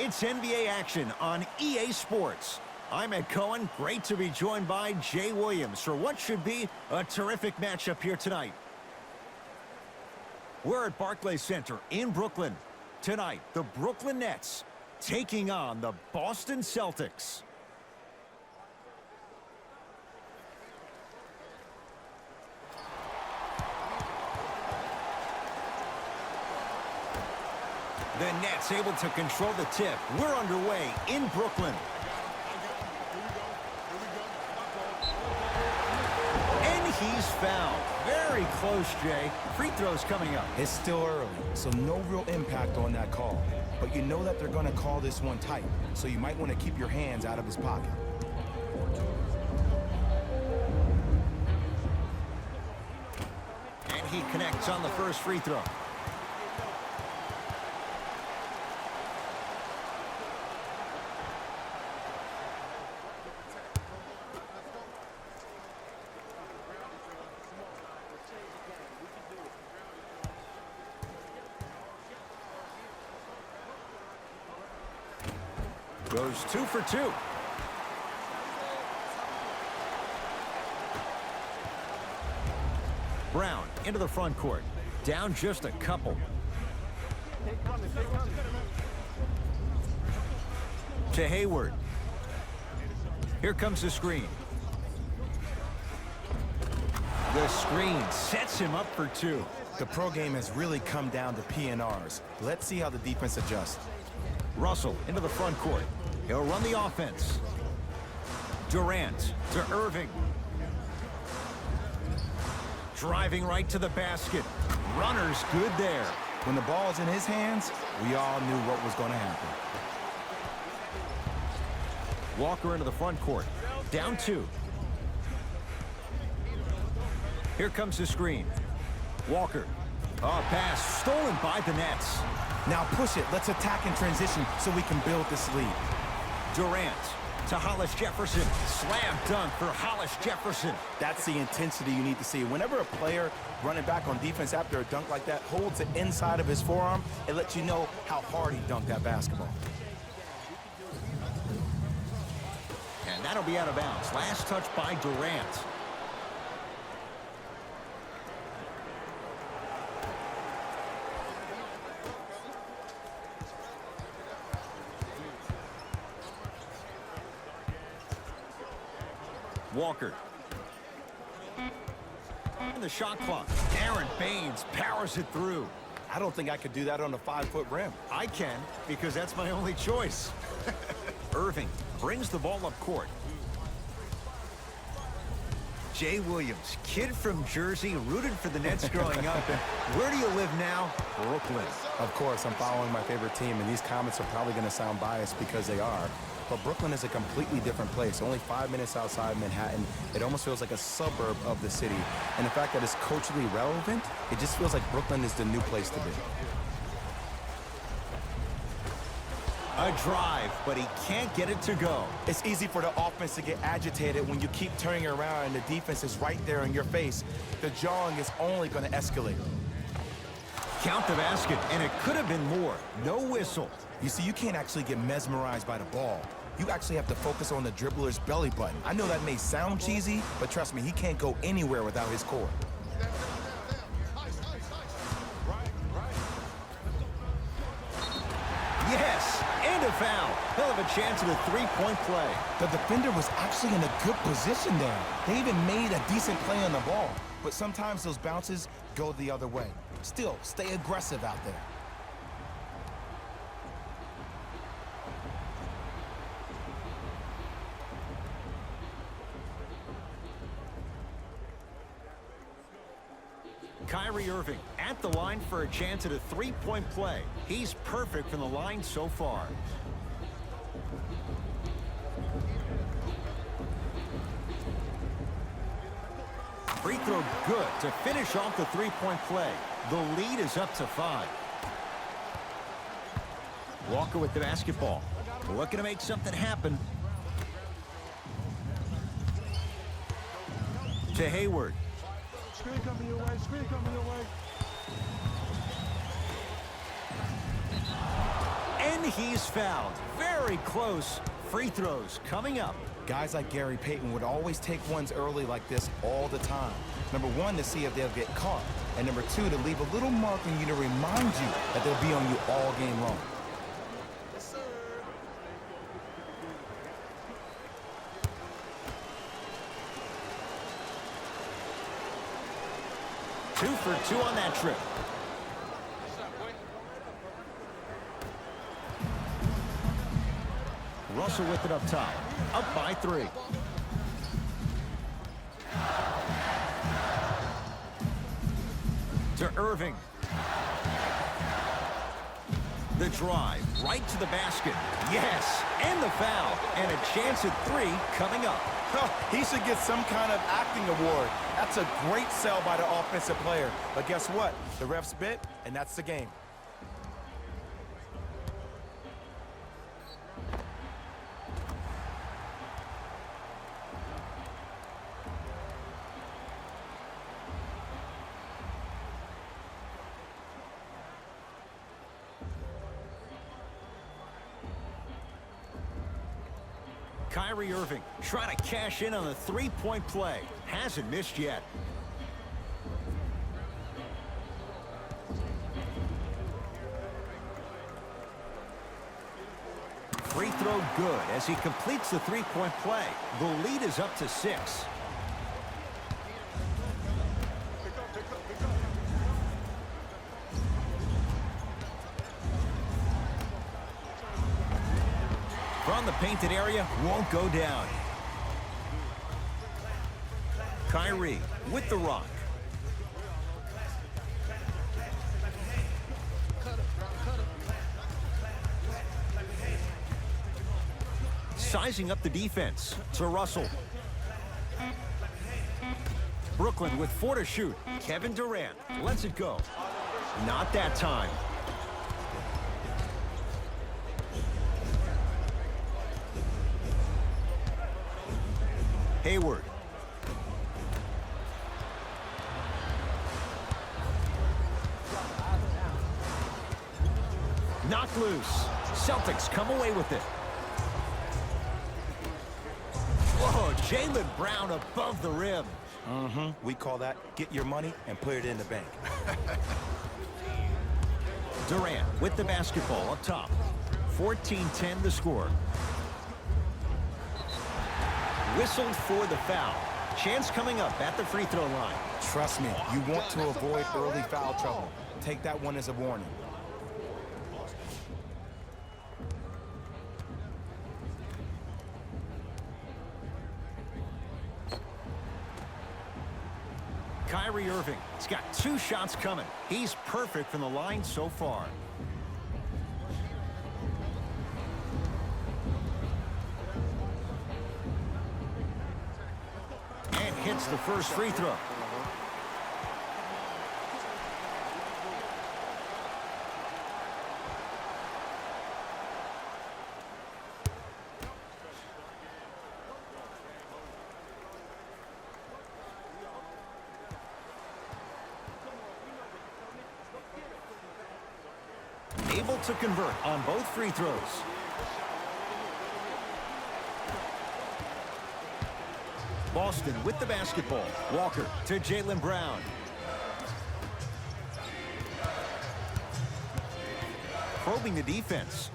It's NBA action on EA Sports. I'm Ed Cohen. Great to be joined by Jay Williams for what should be a terrific matchup here tonight. We're at Barclays Center in Brooklyn. Tonight, the Brooklyn Nets taking on the Boston Celtics. The Nets able to control the tip. We're underway in Brooklyn. And he's fouled. Very close, Jay. Free throws coming up. It's still early, so no real impact on that call. But you know that they're going to call this one tight, so you might want to keep your hands out of his pocket. And he connects on the first free throw. Goes 2 for 2. Brown into the front court. Down just a couple. To Hayward. Here comes the screen. The screen sets him up for 2. The pro game has really come down to P&Rs. Let's see how the defense adjusts. Russell into the front court. He'll run the offense. Durant to Irving. Driving right to the basket. Runner's good there. When the ball's in his hands, we all knew what was going to happen. Walker into the front court. Down 2. Here comes the screen. Walker. Oh, pass stolen by the Nets. Now push it. Let's attack in transition so we can build this lead. Durant to Hollis Jefferson. Slam dunk for Hollis Jefferson. That's the intensity you need to see. Whenever a player running back on defense after a dunk like that holds it inside of his forearm, it lets you know how hard he dunked that basketball. And that'll be out of bounds. Last touch by Durant. Walker. And the shot clock. Aaron Baines powers it through. I don't think I could do that on a 5-foot rim. I can, because that's my only choice. Irving brings the ball up court. Jay Williams, kid from Jersey, rooted for the Nets growing up. And where do you live now? Brooklyn. Of course, I'm following my favorite team, and these comments are probably going to sound biased because they are. But Brooklyn is a completely different place. Only 5 minutes outside Manhattan. It almost feels like a suburb of the city. And the fact that it's culturally relevant, it just feels like Brooklyn is the new place to be. A drive, but he can't get it to go. It's easy for the offense to get agitated when you keep turning around and the defense is right there in your face. The jawing is only going to escalate. Count the basket, and it could have been more. No whistle. You see, you can't actually get mesmerized by the ball. You actually have to focus on the dribbler's belly button. I know that may sound cheesy, but trust me, he can't go anywhere without his core. Yes, and a foul. He'll have a chance at a three-point play. The defender was actually in a good position there. They even made a decent play on the ball. But sometimes those bounces go the other way. Still, stay aggressive out there. Kyrie Irving at the line for a chance at a three-point play. He's perfect from the line so far. Free throw good to finish off the three-point play. The lead is up to 5. Walker with the basketball. Looking to make something happen. To Hayward. Screen coming your way, screen coming your way. And he's fouled. Very close. Free throws coming up. Guys like Gary Payton would always take ones early like this all the time. Number one, to see if they'll get caught. And number two, to leave a little mark on you to remind you that they'll be on you all game long. Yes, sir. 2 for 2 on that trip. Russell with it up top. Up by 3. To Irving. The drive right to the basket. Yes, and the foul. And a chance at 3 coming up. He should get some kind of acting award. That's a great sell by the offensive player. But guess what? The refs bit, and that's the game. Kyrie Irving trying to cash in on the three-point play. Hasn't missed yet. Free throw good as he completes the three-point play. The lead is up to 6. From the painted area, won't go down. Kyrie with the rock. Sizing up the defense to Russell. Brooklyn with 4 to shoot. Kevin Durant lets it go. Not that time. Hayward. Knocked loose. Celtics come away with it. Whoa, Jaylen Brown above the rim. We call that get your money and put it in the bank. Durant with the basketball up top. 14-10 the score. Whistled for the foul. Chance coming up at the free throw line. Trust me, you want to avoid early foul trouble. Take that one as a warning. Kyrie Irving has got 2 shots coming. He's perfect from the line so far. And hits the first free throw. Able to convert on both free throws. Boston with the basketball. Walker to Jaylen Brown. Probing the defense.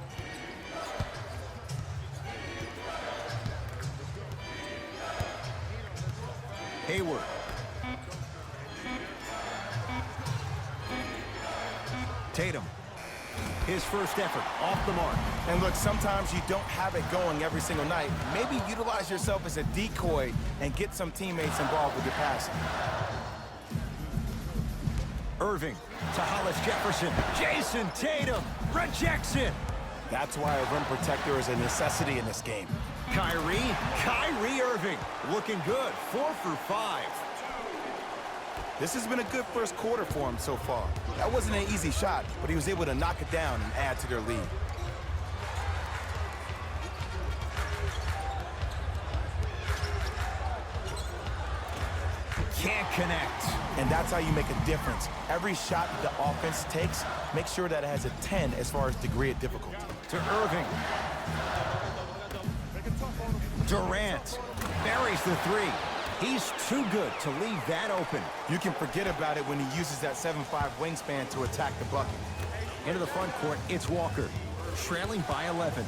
Hayward. Tatum. His first effort off the mark. And look, sometimes you don't have it going every single night. Maybe utilize yourself as a decoy and get some teammates involved with your passing. Irving to Hollis Jefferson. Jason Tatum rejects it. That's why a rim protector is a necessity in this game. Kyrie Irving looking good. 4 for 5. This has been a good first quarter for him so far. That wasn't an easy shot, but he was able to knock it down and add to their lead. Can't connect. And that's how you make a difference. Every shot the offense takes, make sure that it has a 10 as far as degree of difficulty. To Irving. Durant buries the three. He's too good to leave that open. You can forget about it when he uses that 7'5" wingspan to attack the bucket. Into the front court, it's Walker. Trailing by 11.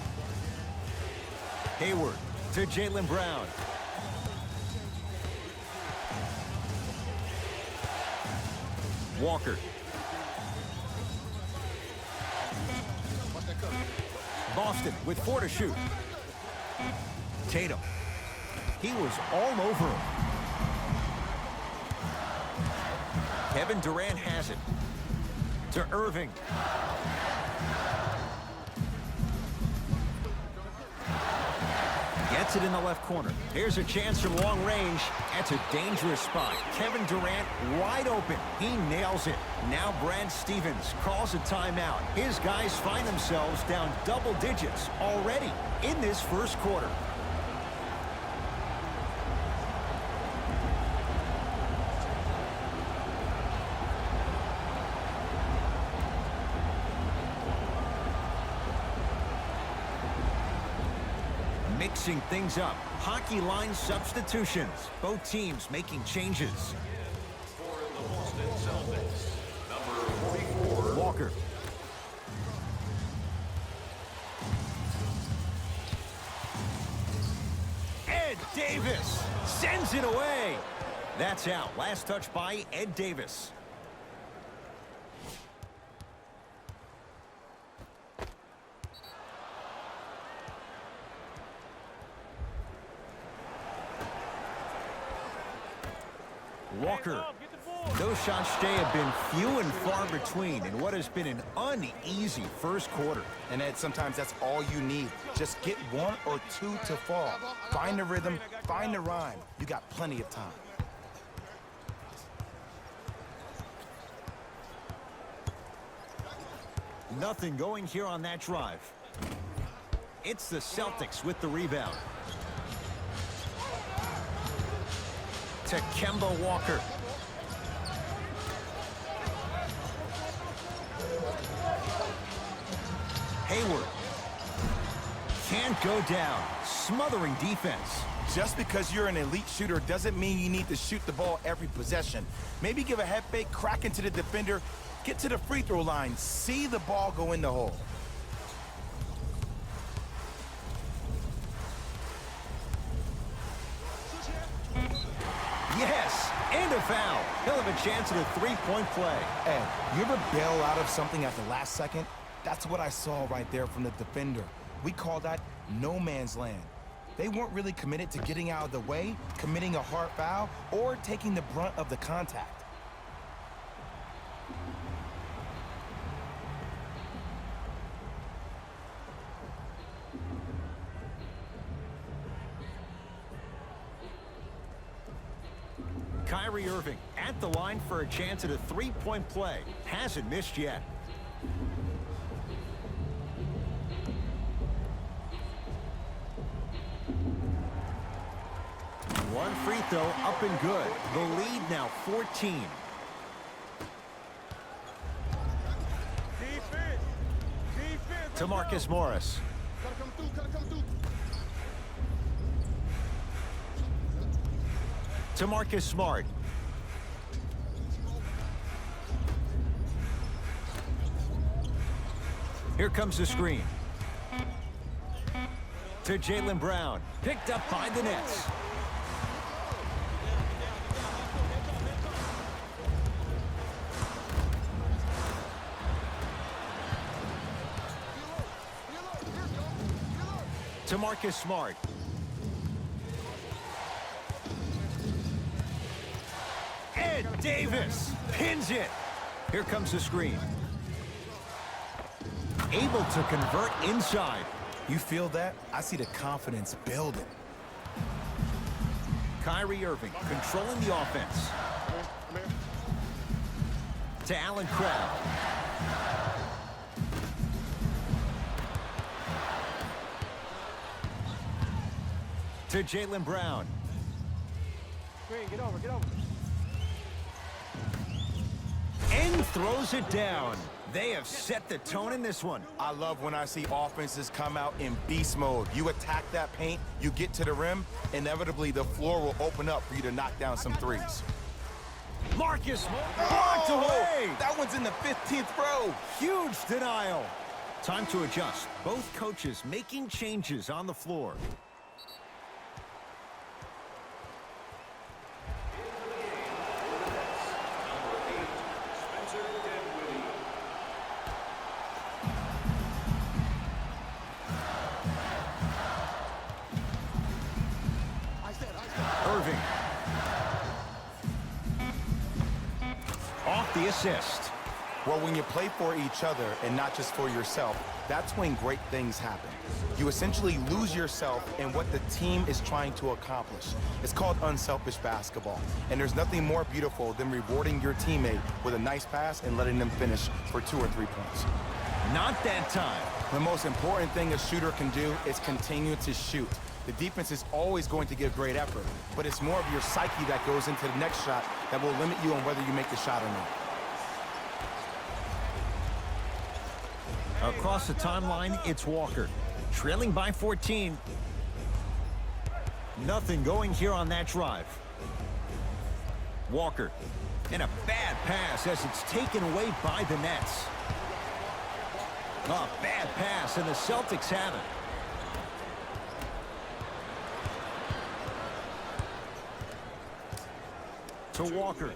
Hayward to Jaylen Brown. Walker. Boston with 4 to shoot. Tatum. He was all over him. Kevin Durant has it. To Irving. Gets it in the left corner. Here's a chance from long range. That's a dangerous spot. Kevin Durant wide open. He nails it. Now Brad Stevens calls a timeout. His guys find themselves down double digits already in this first quarter. Mixing things up. Hockey line substitutions. Both teams making changes. For the Boston Celtics, number 44. Walker. Ed Davis sends it away. That's out. Last touch by Ed Davis. Walker. Those shots today have been few and far between in what has been an uneasy first quarter. And Ed, sometimes that's all you need. Just get 1 or 2 to fall. Find the rhythm, find the rhyme. You got plenty of time. Nothing going here on that drive. It's the Celtics with the rebound. To Kemba Walker. Hayward. Can't go down. Smothering defense. Just because you're an elite shooter doesn't mean you need to shoot the ball every possession. Maybe give a head fake, crack into the defender, get to the free throw line, see the ball go in the hole. Yes, and a foul. He'll have a chance at a three-point play. Ed, you ever bail out of something at the last second? That's what I saw right there from the defender. We call that no man's land. They weren't really committed to getting out of the way, committing a hard foul, or taking the brunt of the contact. Kyrie Irving at the line for a chance at a three-point play. Hasn't missed yet. One free throw up and good. The lead now 14. To Marcus Morris. To Marcus Smart. Here comes the screen. To Jaylen Brown. Picked up by the Nets. To Marcus Smart. Ed Davis pins it. Here comes the screen. Able to convert inside. You feel that? I see the confidence building. Kyrie Irving controlling the offense. To Allen Crabbe. To Jaylen Brown. Get over. And throws it down. They have set the tone in this one. I love when I see offenses come out in beast mode. You attack that paint, you get to the rim, inevitably the floor will open up for you to knock down some threes. Marcus blocked away. That one's in the 15th row. Huge denial. Time to adjust. Both coaches making changes on the floor. Irving. Off the assist. Well, when you play for each other and not just for yourself, that's when great things happen. You essentially lose yourself in what the team is trying to accomplish. It's called unselfish basketball. And there's nothing more beautiful than rewarding your teammate with a nice pass and letting them finish for 2 or 3 points. Not that time. The most important thing a shooter can do is continue to shoot. The defense is always going to give great effort, but it's more of your psyche that goes into the next shot that will limit you on whether you make the shot or not. Across the timeline, it's Walker. Trailing by 14. Nothing going here on that drive. Walker. And a bad pass as it's taken away by the Nets. A bad pass, and the Celtics have it. To Walker.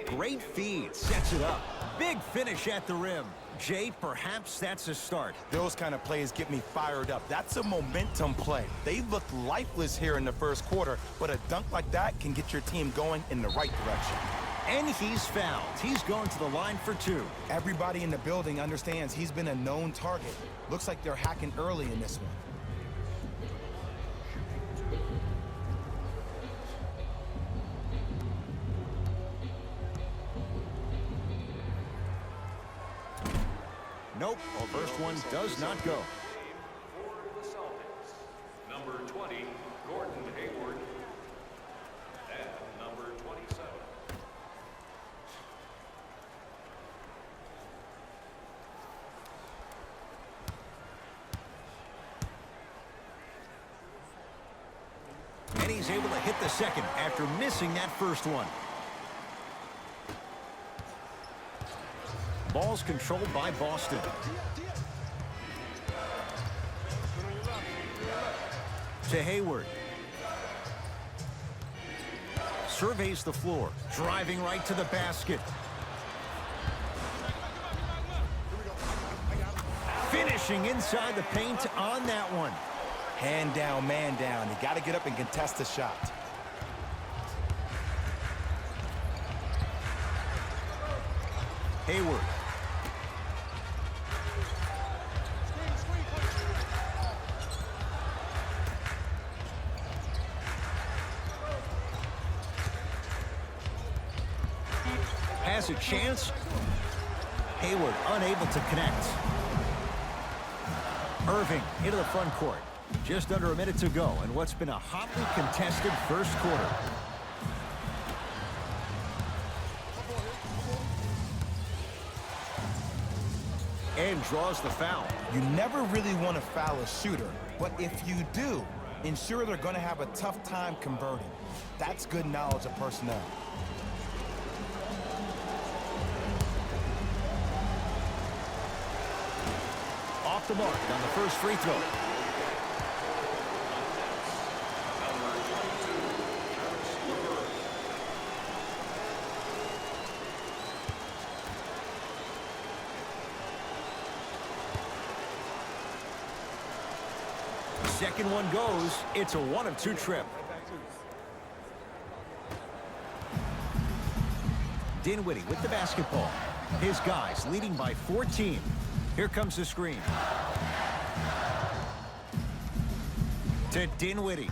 Great feed. Sets it up. Big finish at the rim. Jay, perhaps that's a start. Those kind of plays get me fired up. That's a momentum play. They looked lifeless here in the first quarter, but a dunk like that can get your team going in the right direction. And he's fouled. He's going to the line for 2. Everybody in the building understands he's been a known target. Looks like they're hacking early in this one. Nope, first one does not go. For the Celtics, number 20, Gordon Hayward, and number 27. And he's able to hit the second after missing that first one. Ball's controlled by Boston. To Hayward. Surveys the floor, driving right to the basket. Finishing inside the paint on that one. Hand down, man down. You got to get up and contest the shot. Hayward. Has a chance. Hayward unable to connect. Irving into the front court. Just under a minute to go in what's been a hotly contested first quarter. And draws the foul. You never really want to foul a shooter, but if you do, ensure they're going to have a tough time converting. That's good knowledge of personnel. Off the mark on the first free throw. Second one goes. It's a 1 of 2 trip. Dinwiddie with the basketball. His guys leading by 14. Here comes the screen. To Dinwiddie.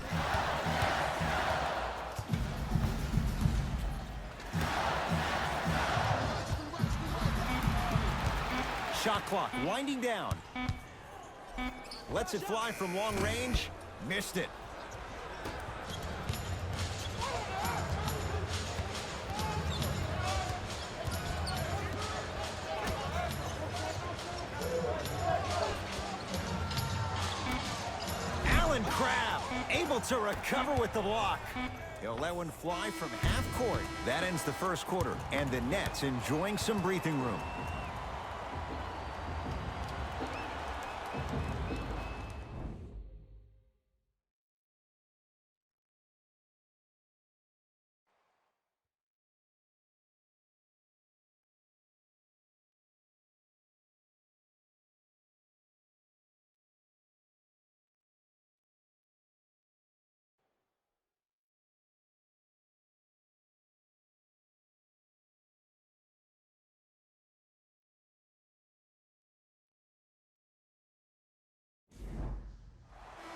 Shot clock winding down. Lets it fly from long range. Missed it. able to recover with the block. He'll let one fly from half court. That ends the first quarter, and the Nets enjoying some breathing room.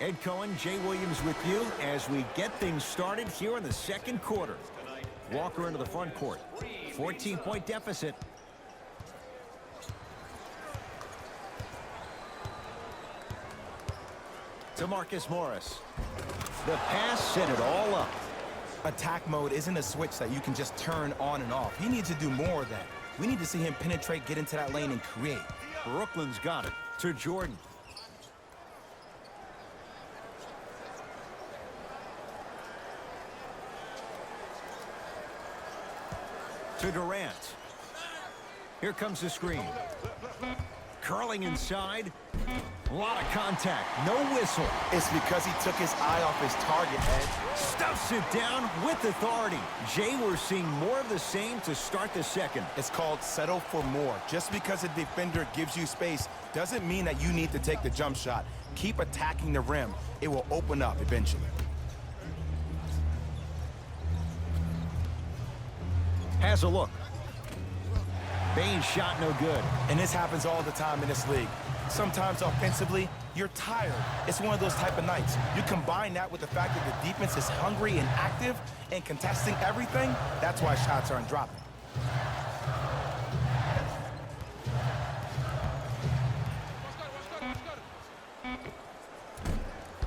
Ed Cohen, Jay Williams with you as we get things started here in the second quarter. Walker into the front court. 14-point deficit. To Marcus Morris. The pass set it all up. Attack mode isn't a switch that you can just turn on and off. He needs to do more of that. We need to see him penetrate, get into that lane, and create. Brooklyn's got it. To Jordan. To Durant. Here comes the screen. Curling inside. A lot of contact. No whistle. It's because he took his eye off his target, Ed. Stuffs it down with authority. Jay, we're seeing more of the same to start the second. It's called settle for more. Just because a defender gives you space doesn't mean that you need to take the jump shot. Keep attacking the rim. It will open up eventually. Has a look. Bane's shot no good. And this happens all the time in this league. Sometimes offensively, you're tired. It's one of those type of nights. You combine that with the fact that the defense is hungry and active and contesting everything, that's why shots aren't dropping.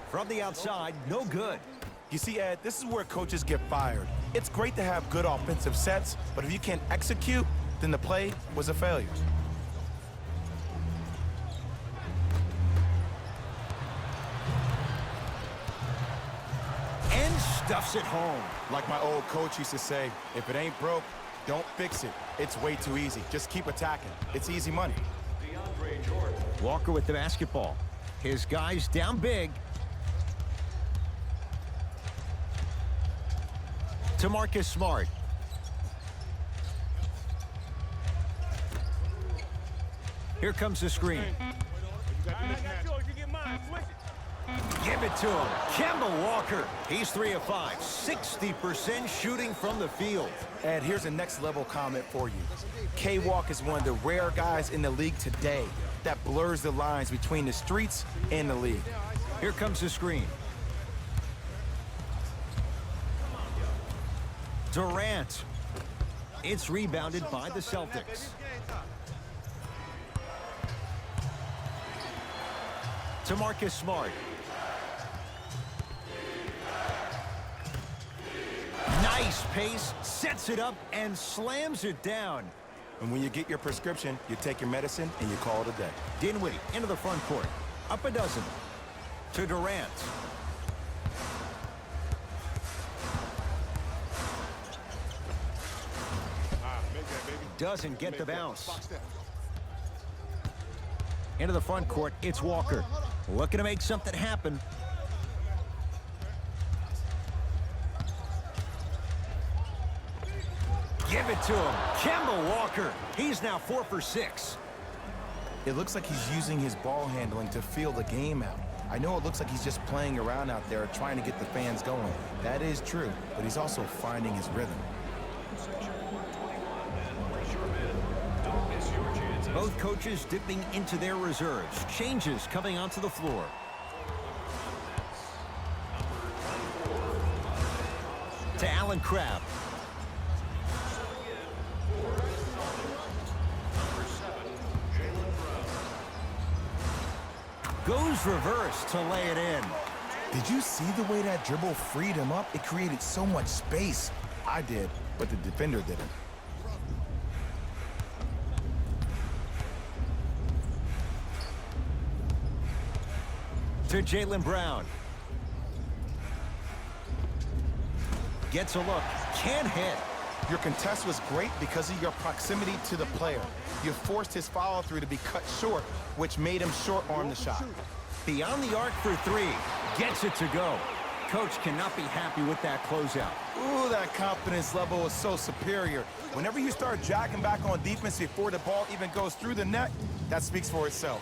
From the outside, no good. You see, Ed, this is where coaches get fired. It's great to have good offensive sets, but if you can't execute, then the play was a failure. And stuffs it home. Like my old coach used to say, if it ain't broke, don't fix it. It's way too easy. Just keep attacking. It's easy money. Walker with the basketball. His guys down big. To Marcus Smart. Here comes the screen. Give it to him. Kemba Walker. He's 3 of 5. 60% shooting from the field. And here's a next level comment for you. K-Walk is one of the rare guys in the league today that blurs the lines between the streets and the league. Here comes the screen. Durant. It's rebounded by the Celtics. To Marcus Smart. Nice pace, sets it up, and slams it down. And when you get your prescription, you take your medicine and you call it a day. Dinwiddie into the front court. Up a dozen. To Durant. Doesn't get the bounce. Into the front court, it's Walker. Looking to make something happen. Give it to him. Kemba Walker. He's now 4 for 6. It looks like he's using his ball handling to feel the game out. I know it looks like he's just playing around out there trying to get the fans going. That is true, but he's also finding his rhythm. Both coaches dipping into their reserves. Changes coming onto the floor. To Allen Crabbe. Goes reverse to lay it in. Did you see the way that dribble freed him up? It created so much space. I did, but the defender didn't. To Jaylen Brown. Gets a look. Can't hit. Your contest was great because of your proximity to the player. You forced his follow-through to be cut short, which made him short-arm the shot. Beyond the arc for three. Gets it to go. Coach cannot be happy with that closeout. Ooh, that confidence level is so superior. Whenever you start jacking back on defense before the ball even goes through the net, that speaks for itself.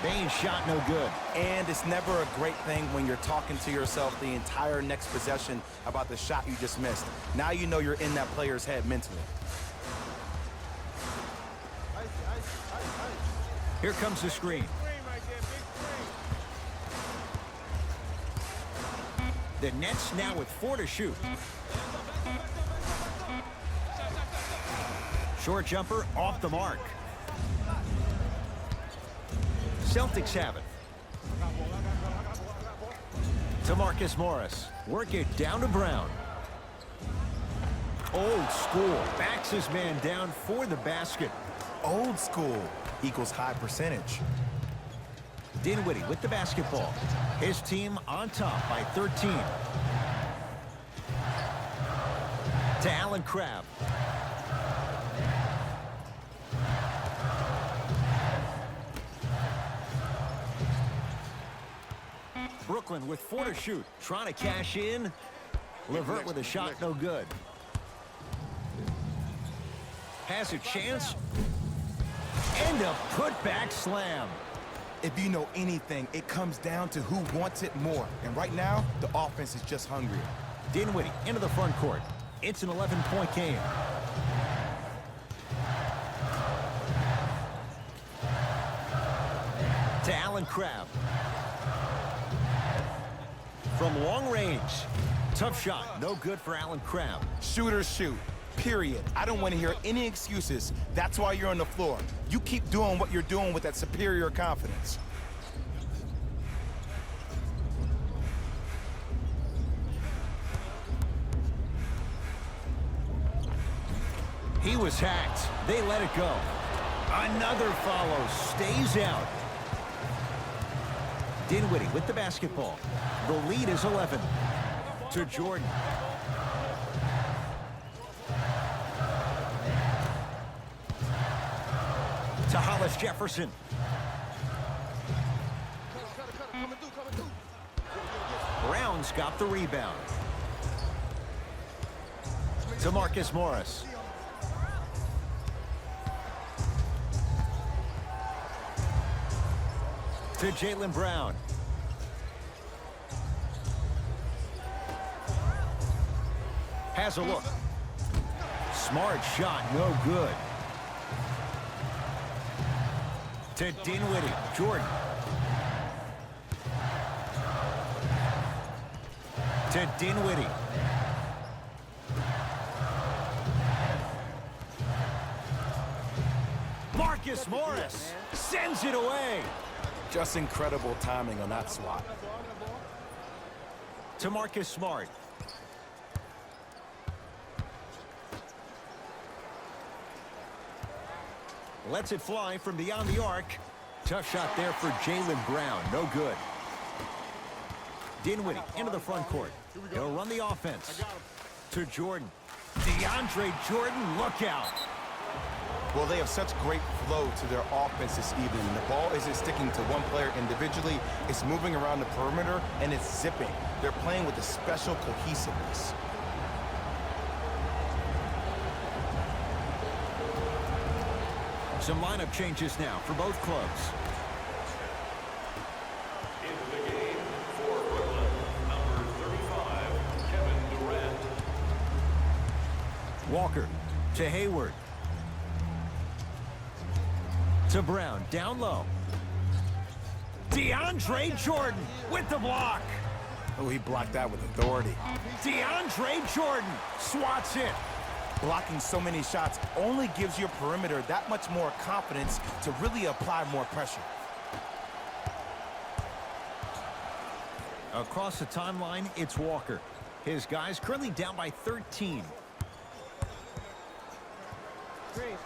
Bane's shot no good. And it's never a great thing when you're talking to yourself the entire next possession about the shot you just missed. Now you know you're in that player's head mentally. Here comes the screen. The Nets now with 4 to shoot. Short jumper off the mark. Celtics have it. To Marcus Morris. Work it down to Brown. Old school. Backs his man down for the basket. Old school equals high percentage. Dinwiddie with the basketball. His team on top by 13. To Allen Crabbe. Brooklyn with 4 to shoot. Trying to cash in. Levert with a shot no good. Has a chance. And a putback slam. If you know anything, it comes down to who wants it more. And right now, the offense is just hungrier. Dinwiddie into the front court. It's an 11-point game. To Allen Crabbe. From long range. Tough shot. No good for Allen Crabbe. Shooters shoot. Period. I don't want to hear any excuses. That's why you're on the floor. You keep doing what you're doing with that superior confidence. He was hacked. They let it go. Another follow. Stays out. Dinwiddie with the basketball. The lead is 11. To Jordan. To Hollis Jefferson. Brown's got the rebound. To Marcus Morris. To Jaylen Brown. Has a look. Smart shot, no good. To Dinwiddie. Jordan. To Dinwiddie. Marcus Morris sends it away. Just incredible timing on that swat. To Marcus Smart. Lets it fly from beyond the arc. Tough shot there for Jaylen Brown. No good. Dinwiddie into the front court. He'll run the offense. To Jordan. DeAndre Jordan, look out. Well, they have such great flow to their offense this evening. The ball isn't sticking to one player individually. It's moving around the perimeter, and it's zipping. They're playing with a special cohesiveness. Some lineup changes now for both clubs. Into the game for Brooklyn, number 35, Kevin Durant. Walker to Hayward. To Brown, down low. DeAndre Jordan with the block. Oh, he blocked that with authority. DeAndre Jordan swats it. Blocking so many shots only gives your perimeter that much more confidence to really apply more pressure. Across the timeline, it's Walker. His guys currently down by 13. Screen.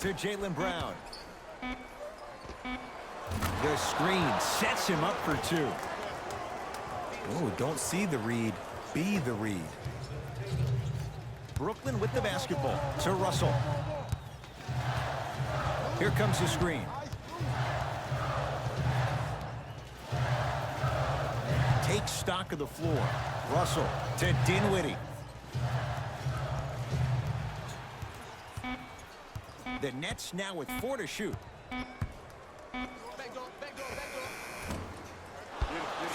to Jaylen Brown. The screen sets him up for two. Oh, don't see the read, be the read. Brooklyn with the basketball to Russell. Here comes the screen. Take stock of the floor. Russell to Dinwiddie. The Nets now with 4 to shoot.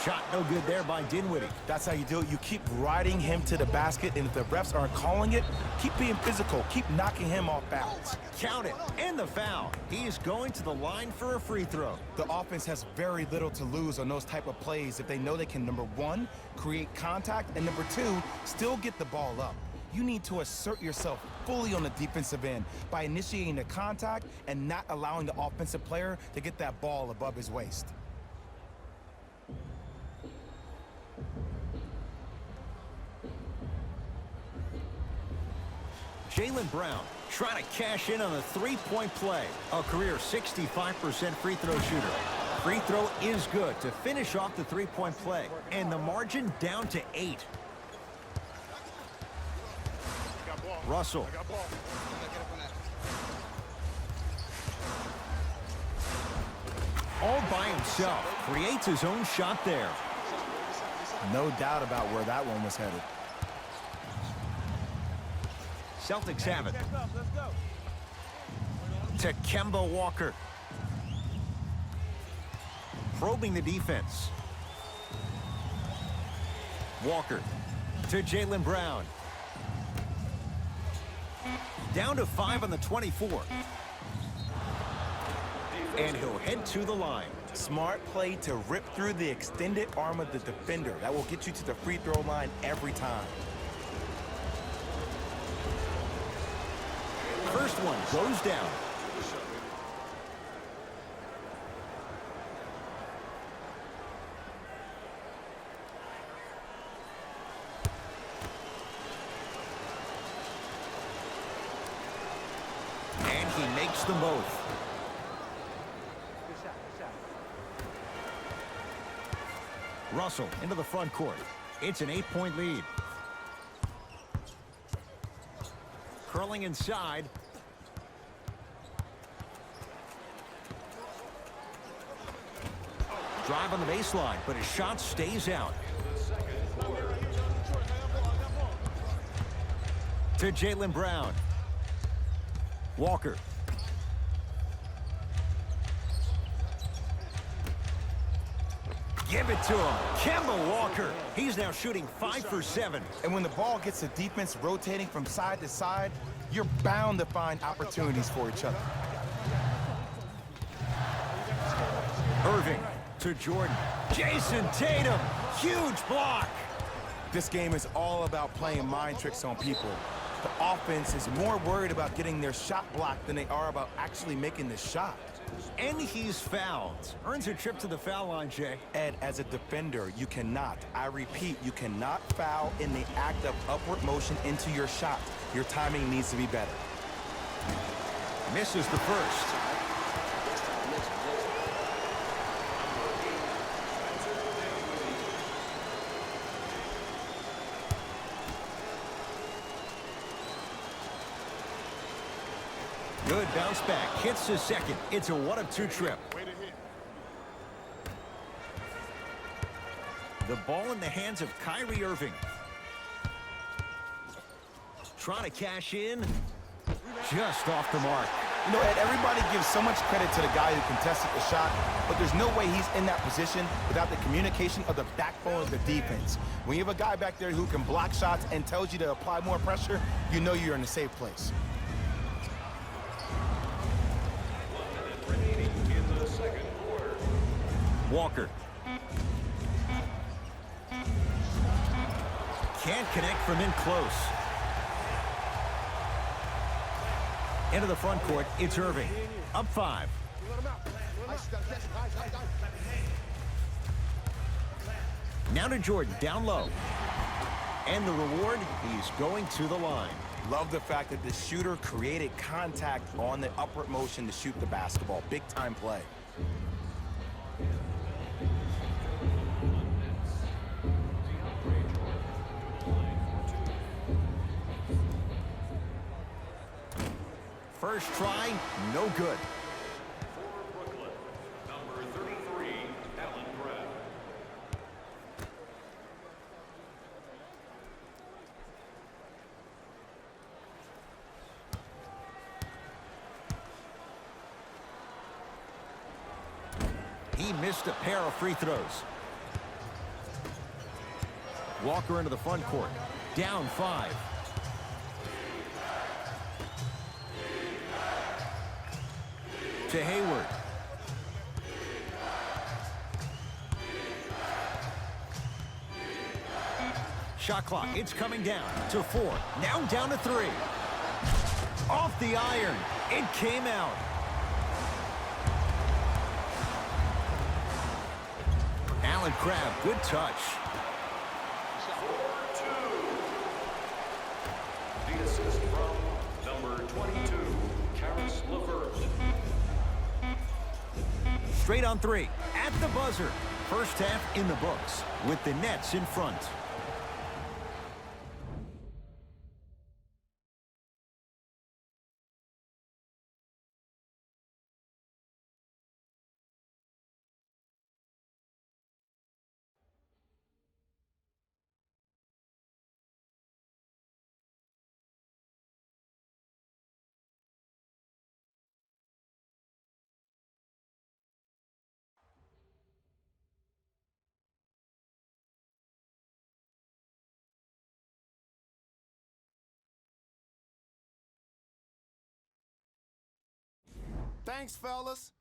Shot no good there by Dinwiddie. That's how you do it. You keep riding him to the basket, and if the refs aren't calling it, keep being physical. Keep knocking him off balance. Count it. And the foul. He is going to the line for a free throw. The offense has very little to lose on those type of plays if they know they can, number one, create contact, and number two, still get the ball up. You need to assert yourself fully on the defensive end by initiating the contact and not allowing the offensive player to get that ball above his waist. Jaylen Brown trying to cash in on a three-point play. A career 65% free throw shooter. Free throw is good to finish off the three-point play. And the margin down to 8. Russell. All by himself. Creates his own shot there. No doubt about where that one was headed. Celtics have it. Let's go. To Kemba Walker. Probing the defense. Walker to Jaylen Brown. Down to 5 on the 24. And he'll head to the line. Smart play to rip through the extended arm of the defender. That will get you to the free throw line every time. First one goes down. And he makes them both. Good shot, good shot. Russell into the front court. It's an 8-point lead. Curling inside. Drive on the baseline, but his shot stays out. To Jaylen Brown. Walker. Give it to him. Kemba Walker. He's now shooting 5 for 7. And when the ball gets the defense rotating from side to side, you're bound to find opportunities for each other. Irving to Jordan. Jason Tatum. Huge block. This game is all about playing mind tricks on people. The offense is more worried about getting their shot blocked than they are about actually making the shot. And he's fouled. Earns a trip to the foul line, Jay. Ed, as a defender, you cannot, I repeat, you cannot foul in the act of upward motion into your shot. Your timing needs to be better. Misses the first. Good bounce back. Hits his second. It's a 1-of-2 trip. The ball in the hands of Kyrie Irving. Trying to cash in. Just off the mark. You know, Ed, everybody gives so much credit to the guy who contested the shot, but there's no way he's in that position without the communication of the backbone of the defense. When you have a guy back there who can block shots and tells you to apply more pressure, you know you're in a safe place. Walker. Can't connect from in close. Into the front court, it's Irving. Up 5. Now to Jordan, down low. And the reward, he's going to the line. Love the fact that the shooter created contact on the upward motion to shoot the basketball. Big-time play. First try, no good. For Brooklyn, number 33, Allen Crabbe. He missed a pair of free throws. Walker into the front court. Down 5. To Hayward. Shot clock, it's coming down to 4. Now down to 3. Off the iron. It came out. Allen Crabbe, good touch. The assist from number 22, Karis LeVert. Straight on 3. At the buzzer. First half in the books with the Nets in front. Thanks, fellas.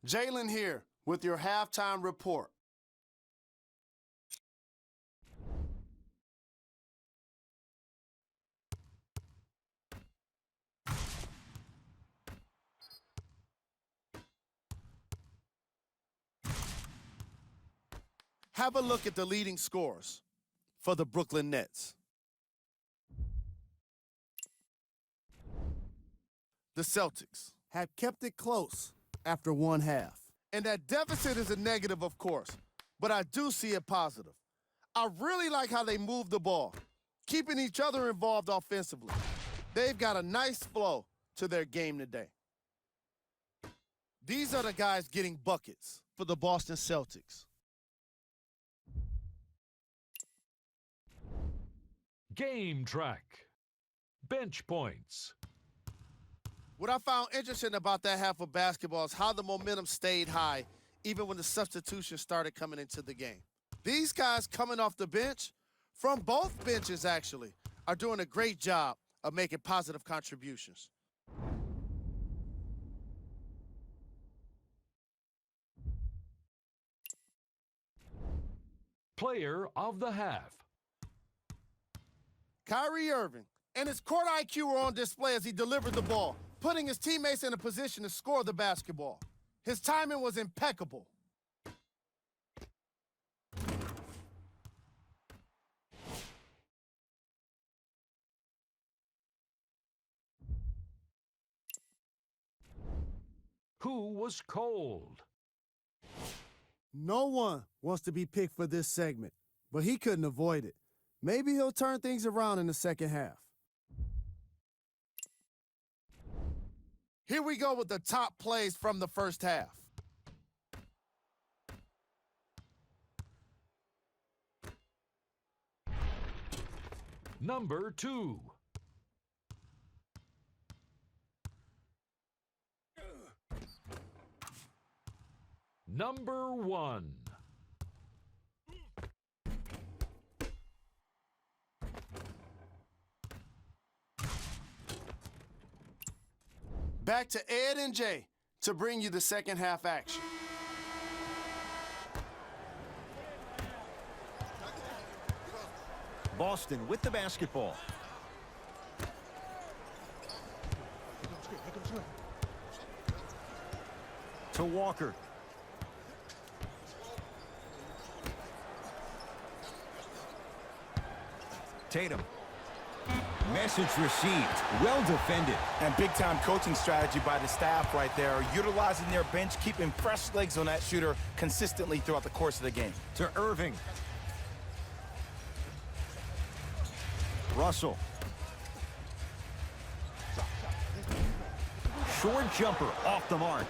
Jalen here with your halftime report. Have a look at the leading scores for the Brooklyn Nets. The Celtics have kept it close after one half. And that deficit is a negative, of course, but I do see it positive. I really like how they move the ball, keeping each other involved offensively. They've got a nice flow to their game today. These are the guys getting buckets for the Boston Celtics. Game track. Bench points. What I found interesting about that half of basketball is how the momentum stayed high even when the substitutions started coming into the game. These guys coming off the bench, from both benches actually, are doing a great job of making positive contributions. Player of the half. Kyrie Irving and his court IQ were on display as he delivered the ball, putting his teammates in a position to score the basketball. His timing was impeccable. Who was cold? No one wants to be picked for this segment, but he couldn't avoid it. Maybe he'll turn things around in the second half. Here we go with the top plays from the first half. Number 2. Number 1. Back to Ed and Jay to bring you the second half action. Boston with the basketball. To Walker. Tatum. Message received. Well defended. And big-time coaching strategy by the staff right there, utilizing their bench, keeping fresh legs on that shooter consistently throughout the course of the game. To Irving. Russell. Short jumper off the mark.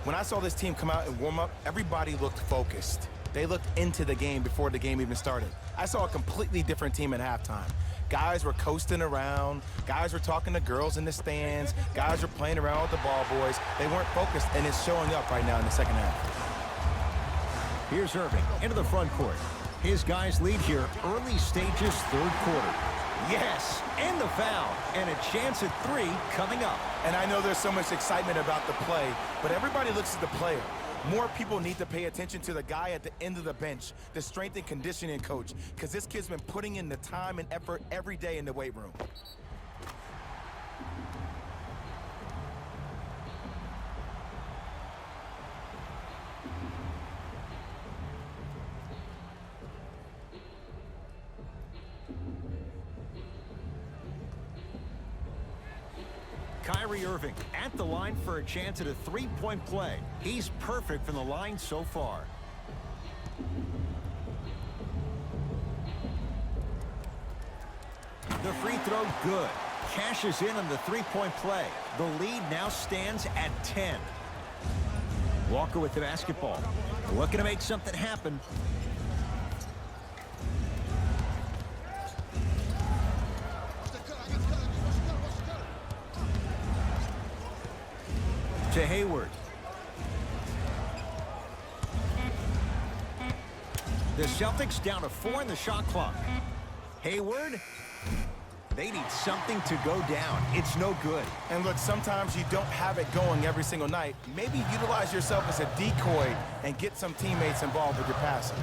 When I saw this team come out and warm up, everybody looked focused. They looked into the game before the game even started. I saw a completely different team at halftime. Guys were coasting around. Guys were talking to girls in the stands. Guys were playing around with the ball boys. They weren't focused, and it's showing up right now in the second half. Here's Irving into the front court. His guys lead here early stages, third quarter. Yes, and the foul, and a chance at 3 coming up. And I know there's so much excitement about the play, but everybody looks at the player. More people need to pay attention to the guy at the end of the bench, the strength and conditioning coach, because this kid's been putting in the time and effort every day in the weight room. Kyrie Irving at the line for a chance at a three-point play. He's perfect from the line so far. The free throw good. Cashes in on the three-point play. The lead now stands at 10. Walker with the basketball. Looking to make something happen. To Hayward. The Celtics down to 4 in the shot clock. Hayward. They need something to go down. It's no good. And look, sometimes you don't have it going every single night. Maybe utilize yourself as a decoy and get some teammates involved with your passing.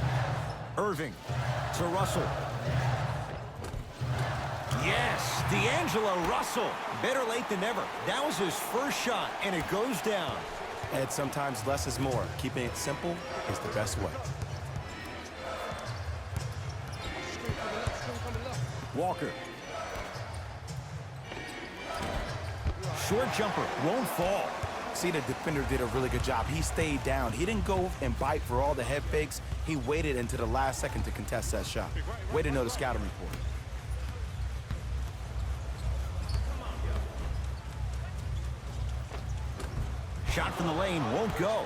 Irving to Russell. Yes, D'Angelo Russell. Better late than never. That was his first shot, and it goes down. And sometimes less is more. Keeping it simple is the best way. Walker. Short jumper won't fall. See, the defender did a really good job. He stayed down. He didn't go and bite for all the head fakes. He waited until the last second to contest that shot. Way to know the scouting report. Shot from the lane won't go.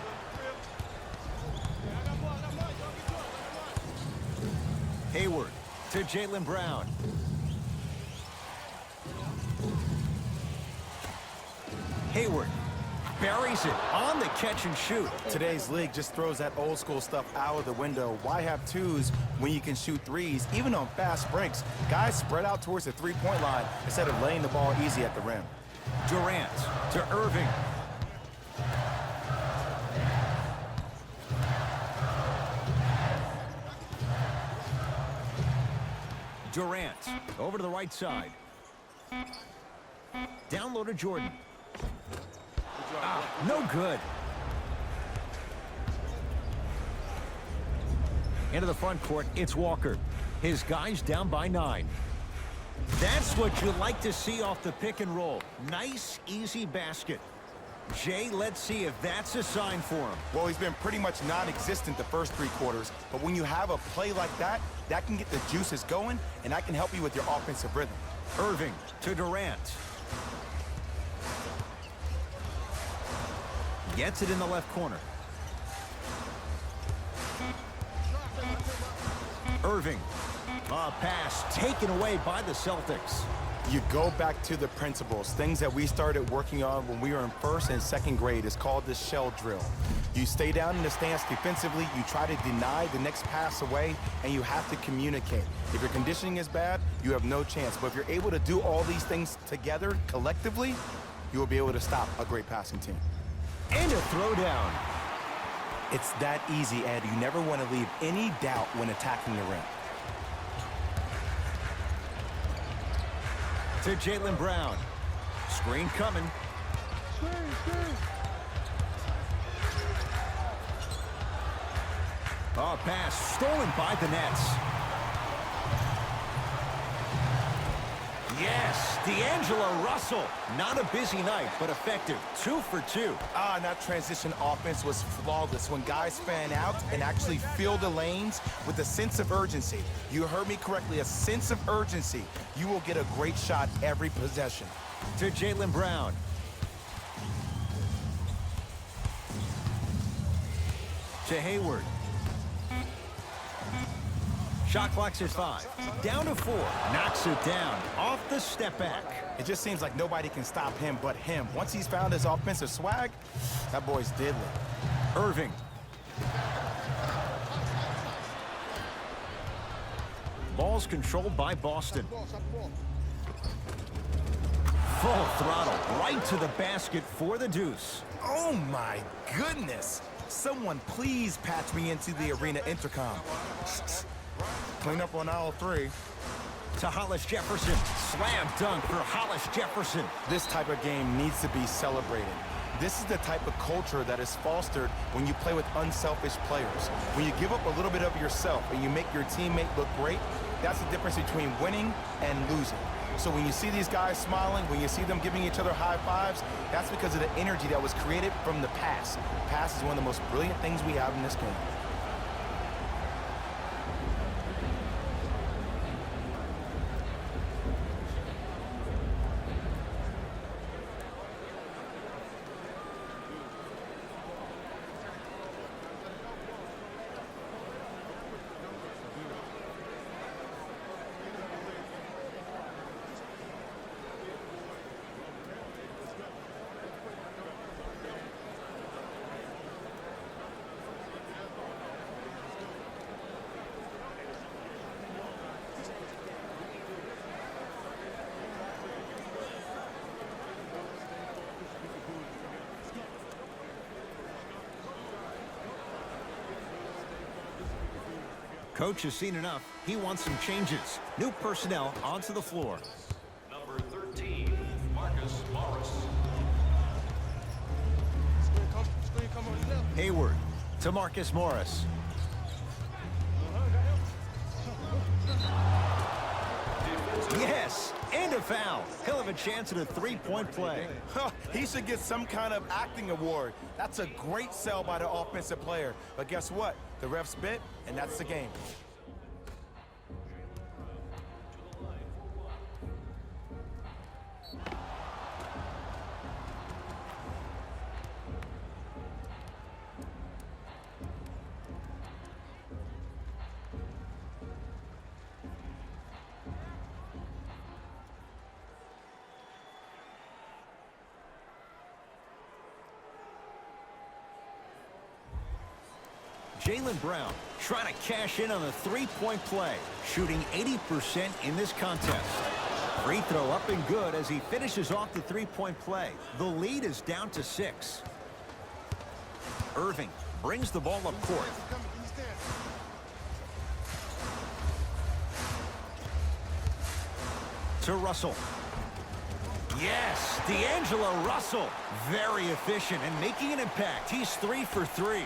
Hayward to Jaylen Brown. Hayward buries it on the catch and shoot. Today's league just throws that old school stuff out of the window. Why have twos when you can shoot threes, even on fast breaks? Guys spread out towards the three-point line instead of laying the ball easy at the rim. Durant to Irving. Durant over to the right side. Down low to Jordan. No good. Into the front court, it's Walker. His guys down by 9. That's what you like to see off the pick and roll. Nice, easy basket. Jay, let's see if that's a sign for him. Well, he's been pretty much non-existent the first 3 quarters, but when you have a play like that, that can get the juices going, and that can help you with your offensive rhythm. Irving to Durant. Gets it in the left corner. Irving. A pass taken away by the Celtics. You go back to the principles, things that we started working on when we were in 1st and 2nd grade. It's called the shell drill. You stay down in the stance defensively, you try to deny the next pass away, and you have to communicate. If your conditioning is bad, you have no chance. But if you're able to do all these things together, collectively, you will be able to stop a great passing team. And a throwdown. It's that easy, Ed. You never want to leave any doubt when attacking the rim. To Jaylen Brown. Screen coming. A pass stolen by the Nets. Yes, D'Angelo Russell. Not a busy night, but effective. 2 for 2. And that transition offense was flawless when guys fan out and actually fill the lanes with a sense of urgency. You heard me correctly, a sense of urgency. You will get a great shot every possession. To Jaylen Brown. To Hayward. Shot clock's at 5. Down to 4. Knocks it down. Off the step back. It just seems like nobody can stop him but him. Once he's found his offensive swag, that boy's deadly. Irving. Ball's controlled by Boston. Full throttle right to the basket for the deuce. Oh my goodness. Someone please patch me into the arena intercom. Clean up on aisle 3. To Hollis Jefferson. Slam dunk for Hollis Jefferson. This type of game needs to be celebrated. This is the type of culture that is fostered when you play with unselfish players. When you give up a little bit of yourself and you make your teammate look great, that's the difference between winning and losing. So when you see these guys smiling, when you see them giving each other high fives, that's because of the energy that was created from the pass. Pass is one of the most brilliant things we have in this game. Coach has seen enough. He wants some changes. New personnel onto the floor. Number 13, Marcus Morris. Hayward to Marcus Morris. Yes, and a foul. He'll have a chance at a three-point play. He should get some kind of acting award. That's a great sell by the offensive player. But guess what? The refs bit, and that's the game. Jaylen Brown trying to cash in on a three-point play, shooting 80% in this contest. Free throw up and good as he finishes off the three-point play. The lead is down to 6. Irving brings the ball up court. To Russell. Yes, D'Angelo Russell. Very efficient and making an impact. He's 3 for 3.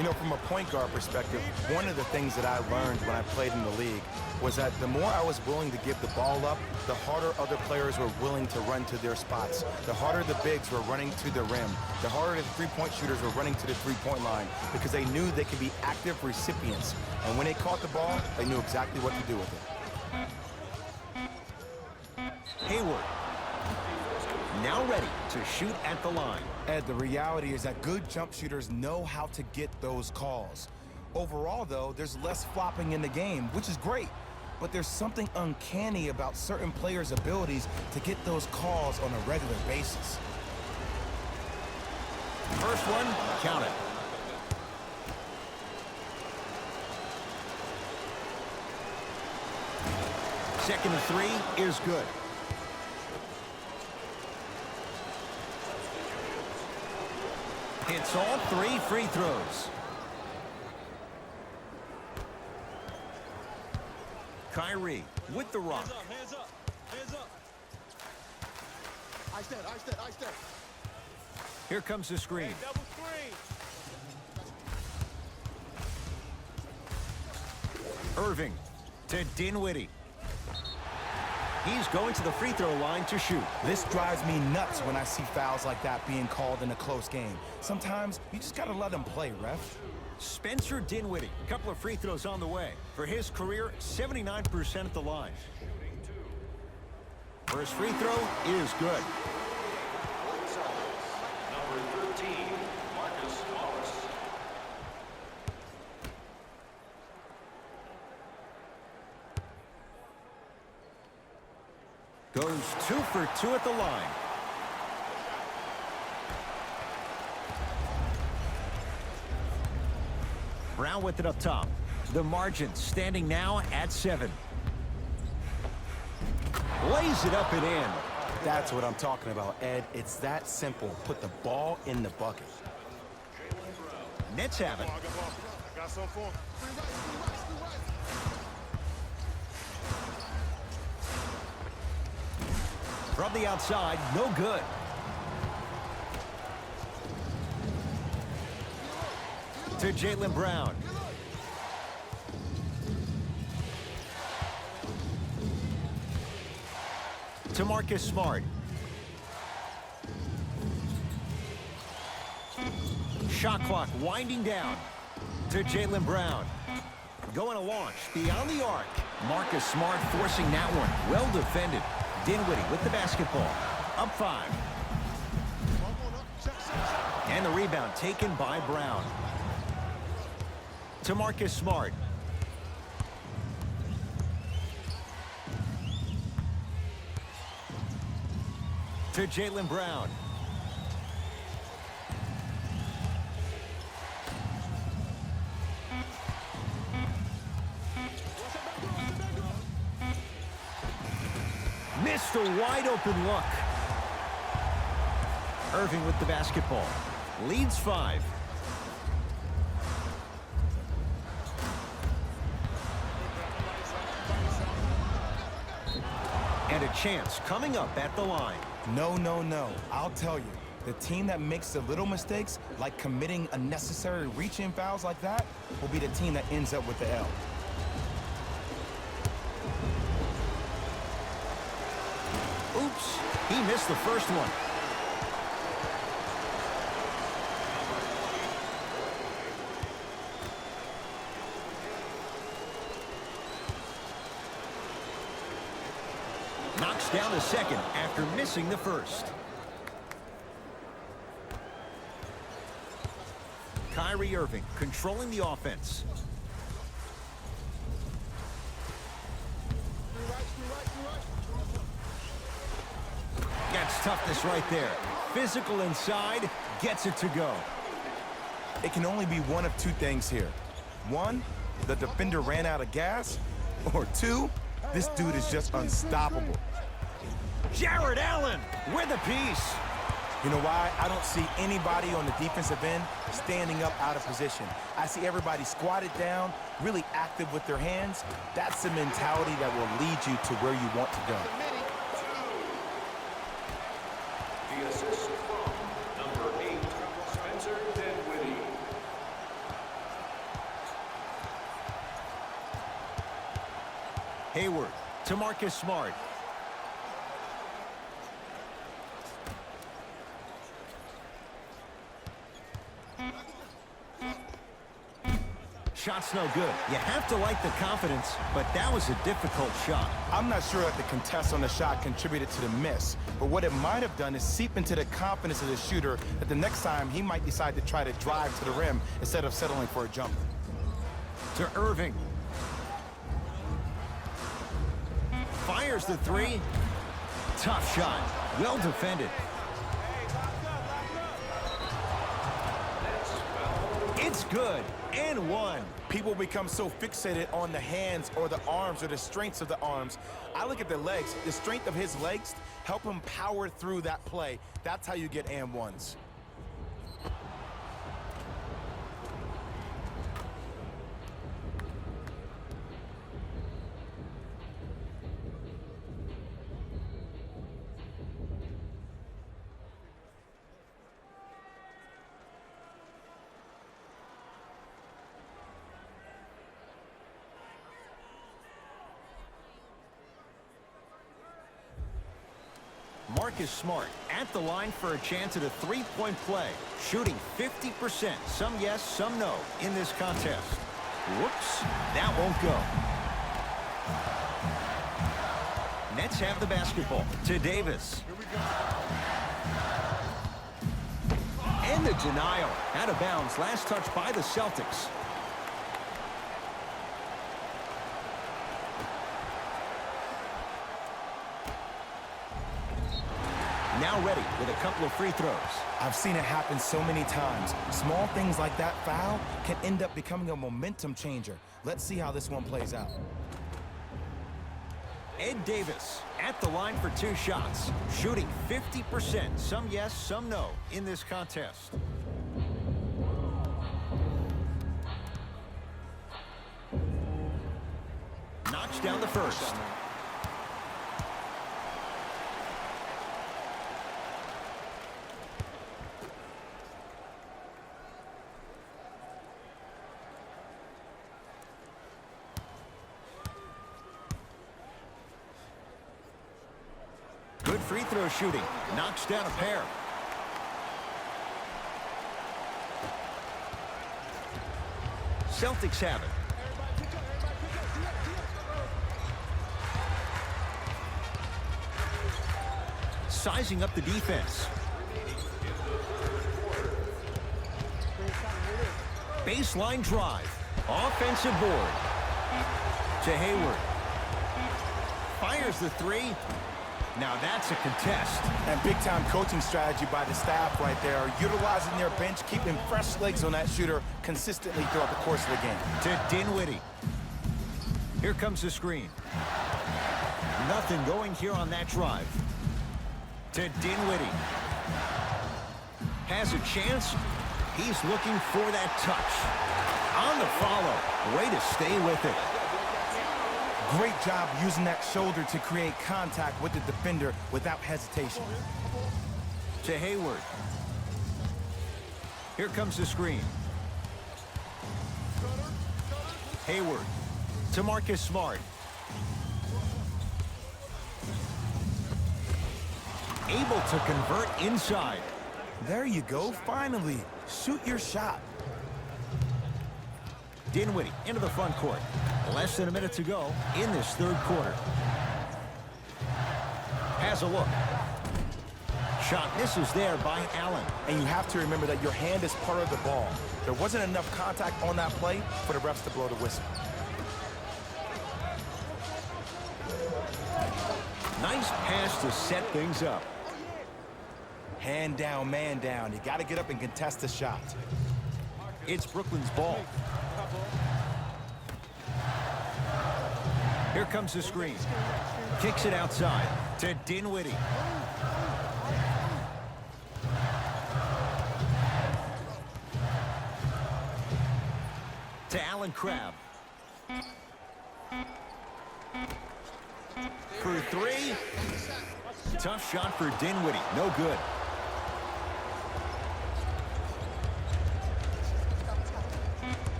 You know, from a point guard perspective, one of the things that I learned when I played in the league was that the more I was willing to give the ball up, the harder other players were willing to run to their spots. The harder the bigs were running to the rim. The harder the three-point shooters were running to the three-point line because they knew they could be active recipients. And when they caught the ball, they knew exactly what to do with it. Hayward. Now ready to shoot at the line. Ed, the reality is that good jump shooters know how to get those calls. Overall, though, there's less flopping in the game, which is great. But there's something uncanny about certain players' abilities to get those calls on a regular basis. First one, count it. Second and 3 is good. Hits all 3 free throws. Kyrie with the rock. Hands up, hands up. Ice that. Here comes the screen. Hey, double screen. Irving to Dinwiddie. He's going to the free throw line to shoot. This drives me nuts when I see fouls like that being called in a close game. Sometimes you just got to let them play, ref. Spencer Dinwiddie, a couple of free throws on the way. For his career, 79% at the line. First free throw is good. Number 13, Marcus Morris. Goes 2 for 2 at the line. Brown with it up top. The margin standing now at 7. Lays it up and in. That's what I'm talking about, Ed. It's that simple. Put the ball in the bucket. Nets have it. I got something for him. From the outside, no good. To Jaylen Brown. To Marcus Smart. Shot clock winding down. To Jaylen Brown. Going to launch beyond the arc. Marcus Smart forcing that one. Well defended. Dinwiddie with the basketball. Up 5. And the rebound taken by Brown. To Marcus Smart. To Jaylen Brown. Missed a wide open look. Irving with the basketball. Leads 5. And a chance coming up at the line. No, no, no. I'll tell you. The team that makes the little mistakes, like committing unnecessary reach-in fouls like that, will be the team that ends up with the L. Oops, he missed the first one. Knocks down the second after missing the first. Kyrie Irving controlling the offense. That's toughness right there. Physical inside, gets it to go. It can only be one of two things here. One, the defender ran out of gas. Or two, this dude is just unstoppable. Jared Allen with a piece. You know why? I don't see anybody on the defensive end standing up out of position. I see everybody squatted down, really active with their hands. That's the mentality that will lead you to where you want to go. The assist from number 8, Spencer Dinwiddie. Hayward to Marcus Smart. Shot's no good. You have to like the confidence, but that was a difficult shot. I'm not sure that the contest on the shot contributed to the miss, but what it might have done is seep into the confidence of the shooter that the next time he might decide to try to drive to the rim instead of settling for a jumper. To Irving. Fires the 3. Tough shot. Well defended. It's good. And 1. People become so fixated on the hands or the arms or the strengths of the arms. I look at the legs. The strength of his legs help him power through that play. That's how you get and ones. Marcus Smart at the line for a chance at a three-point play. Shooting 50%. Some yes, some no in this contest. Whoops, that won't go. Nets have the basketball to Davis. And the denial. Out of bounds. Last touch by the Celtics. Now ready with a couple of free throws. I've seen it happen so many times. Small things like that foul can end up becoming a momentum changer. Let's see how this one plays out. Ed Davis at the line for 2 shots. Shooting 50%. Some yes, some no in this contest. Knocks down the first. Good free throw shooting. Knocks down a pair. Celtics have it. Sizing up the defense. Baseline drive. Offensive board. To Hayward. Fires the three. Now that's a contest. And big-time coaching strategy by the staff right there, utilizing their bench, keeping fresh legs on that shooter consistently throughout the course of the game. To Dinwiddie. Here comes the screen. Nothing going here on that drive. To Dinwiddie. Has a chance. He's looking for that touch. On the follow. Way to stay with it. Great job using that shoulder to create contact with the defender without hesitation. To Hayward. Here comes the screen. Hayward. To Marcus Smart. Able to convert inside. There you go, finally. Shoot your shot. Dinwiddie into the front court. Less than a minute to go in this third quarter. Has a look. Shot misses there by Allen. And you have to remember that your hand is part of the ball. There wasn't enough contact on that play for the refs to blow the whistle. Nice pass to set things up. Hand down, man down. You got to get up and contest the shot. It's Brooklyn's ball. Here comes the screen. Kicks it outside to Dinwiddie. To Allen Crabbe. For three. Tough shot for Dinwiddie. No good.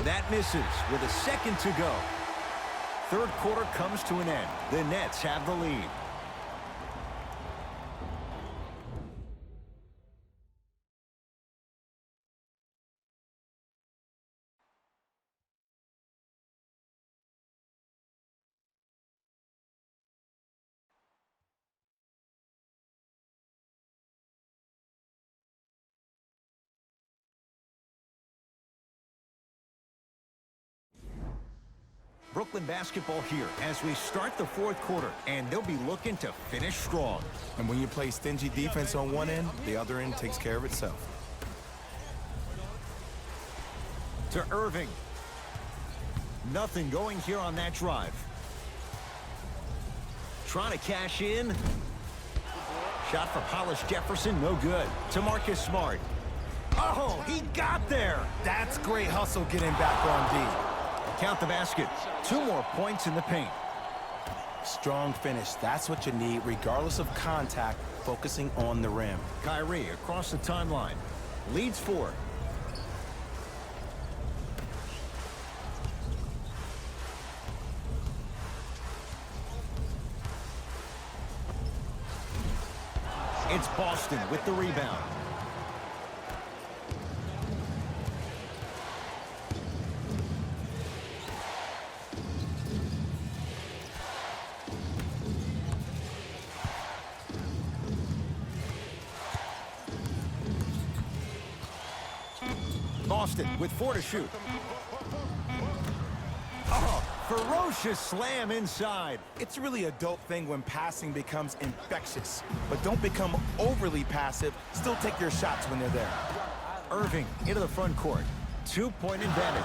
That misses with a second to go. Third quarter comes to an end. The Nets have the lead. Brooklyn basketball here as we start the fourth quarter, and they'll be looking to finish strong. And when you play stingy defense on one end, the other end takes care of itself. To Irving. Nothing going here on that drive. Trying to cash in. Shot for Polish Jefferson, no good. To Marcus Smart. Oh, he got there. That's great hustle getting back on D. Count the basket. 2 more points in the paint. Strong finish. That's what you need, regardless of contact, focusing on the rim. Kyrie across the timeline. Leads 4. It's Boston with the rebound. Boston with 4 to shoot. Oh, ferocious slam inside. It's really a dope thing when passing becomes infectious. But don't become overly passive. Still take your shots when they're there. Irving into the front court. 2-point advantage.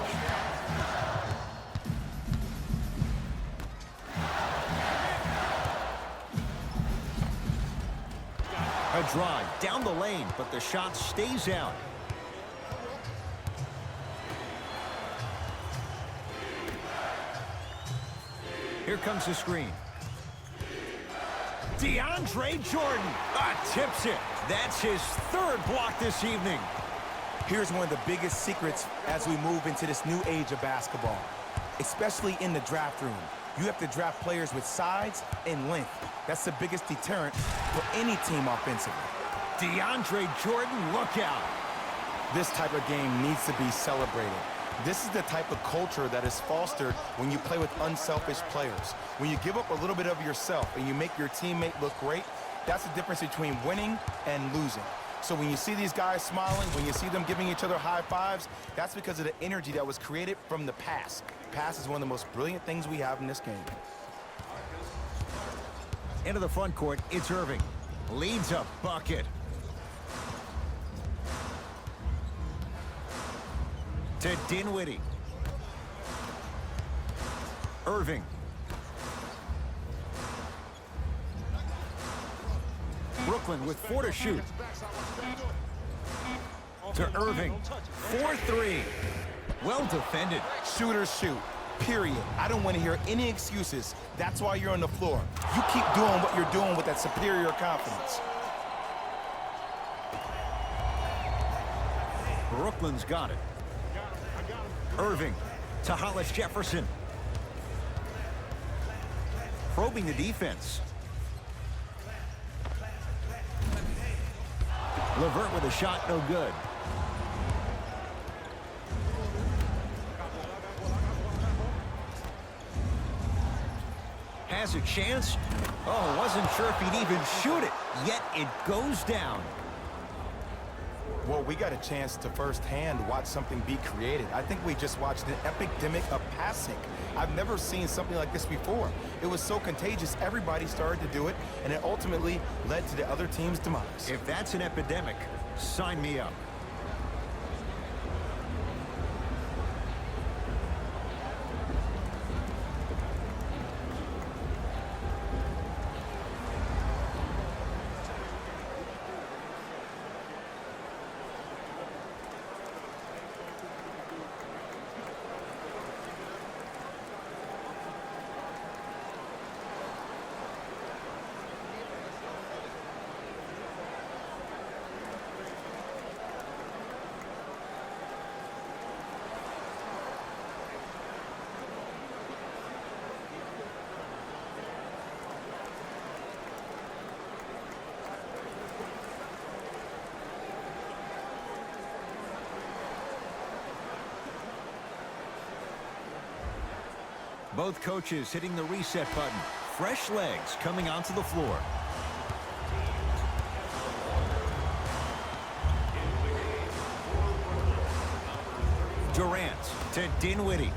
A drive down the lane, but the shot stays out. Here comes the screen. DeAndre Jordan tips it. That's his 3rd block this evening. Here's one of the biggest secrets as we move into this new age of basketball, especially in the draft room. You have to draft players with size and length. That's the biggest deterrent for any team offensively. DeAndre Jordan, look out. This type of game needs to be celebrated. This is the type of culture that is fostered when you play with unselfish players. When you give up a little bit of yourself and you make your teammate look great, that's the difference between winning and losing. So when you see these guys smiling, when you see them giving each other high fives, that's because of the energy that was created from the pass. Pass is one of the most brilliant things we have in this game. Into the front court, it's Irving. Leads a bucket. To Dinwiddie. Irving. Brooklyn with 4 to shoot. To Irving. 4-3. Well defended. Shooters shoot, period. I don't want to hear any excuses. That's why you're on the floor. You keep doing what you're doing with that superior confidence. Brooklyn's got it. Irving to Hollis Jefferson. Probing the defense. LeVert with a shot, no good. Has a chance. Oh, wasn't sure if he'd even shoot it. Yet it goes down. Well, we got a chance to firsthand watch something be created. I think we just watched an epidemic of passing. I've never seen something like this before. It was so contagious, everybody started to do it, and it ultimately led to the other team's demise. If that's an epidemic, sign me up. Both coaches hitting the reset button. Fresh legs coming onto the floor. Durant to Dinwiddie.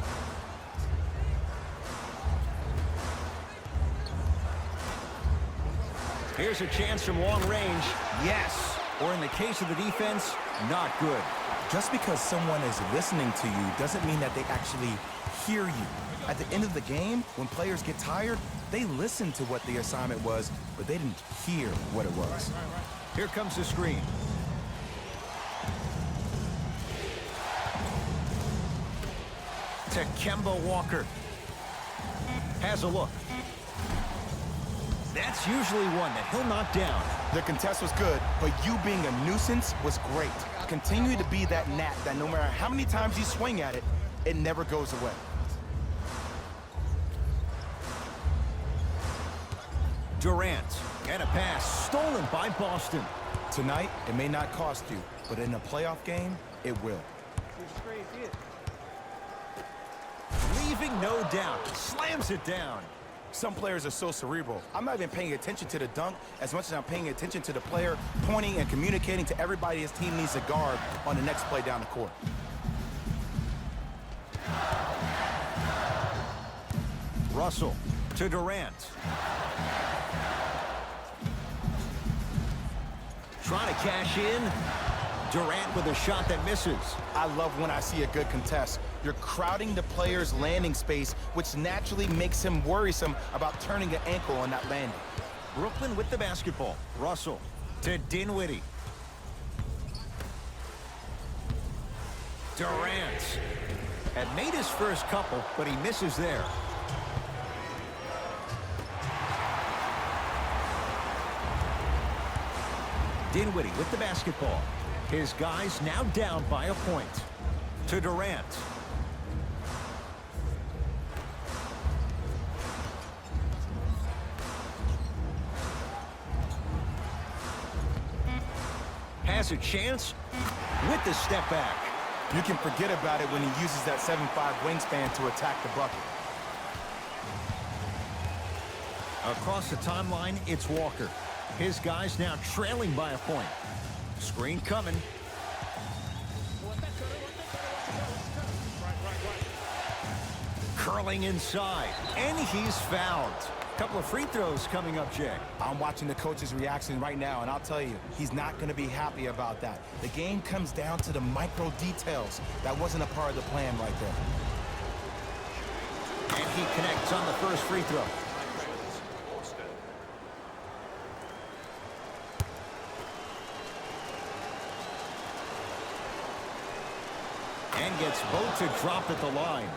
Here's a chance from long range. Yes. Or in the case of the defense, not good. Just because someone is listening to you doesn't mean that they actually hear you. At the end of the game, when players get tired, they listen to what the assignment was, but they didn't hear what it was. Here comes the screen. To Kemba Walker. Has a look. That's usually one that he'll knock down. The contest was good, but you being a nuisance was great. Continue to be that gnat that no matter how many times you swing at it, it never goes away. Durant And a pass stolen by Boston. Tonight, it may not cost you, but in a playoff game, it will. Leaving no doubt. Slams it down. Some players are so cerebral. I'm not even paying attention to the dunk as much as I'm paying attention to the player pointing and communicating to everybody his team needs to guard on the next play down the court. Russell to Durant. Trying to cash in. Durant with a shot that misses. I love when I see a good contest. You're crowding the player's landing space, which naturally makes him worrisome about turning an ankle on that landing. Brooklyn with the basketball. Russell to Dinwiddie. Durant had made his first couple, but he misses there. Dinwiddie with the basketball. His guys now down by a point. To Durant. Has a chance with the step back. You can forget about it when he uses that 7'5" wingspan to attack the bucket. Across the timeline, it's Walker. His guys now trailing by a point. Screen coming. Curling inside, and he's fouled. Couple of free throws coming up, Jay. I'm watching the coach's reaction right now, and I'll tell you, he's not going to be happy about that. The game comes down to the micro details. That wasn't a part of the plan right there. And he connects on the first free throw. And gets both to drop at the line.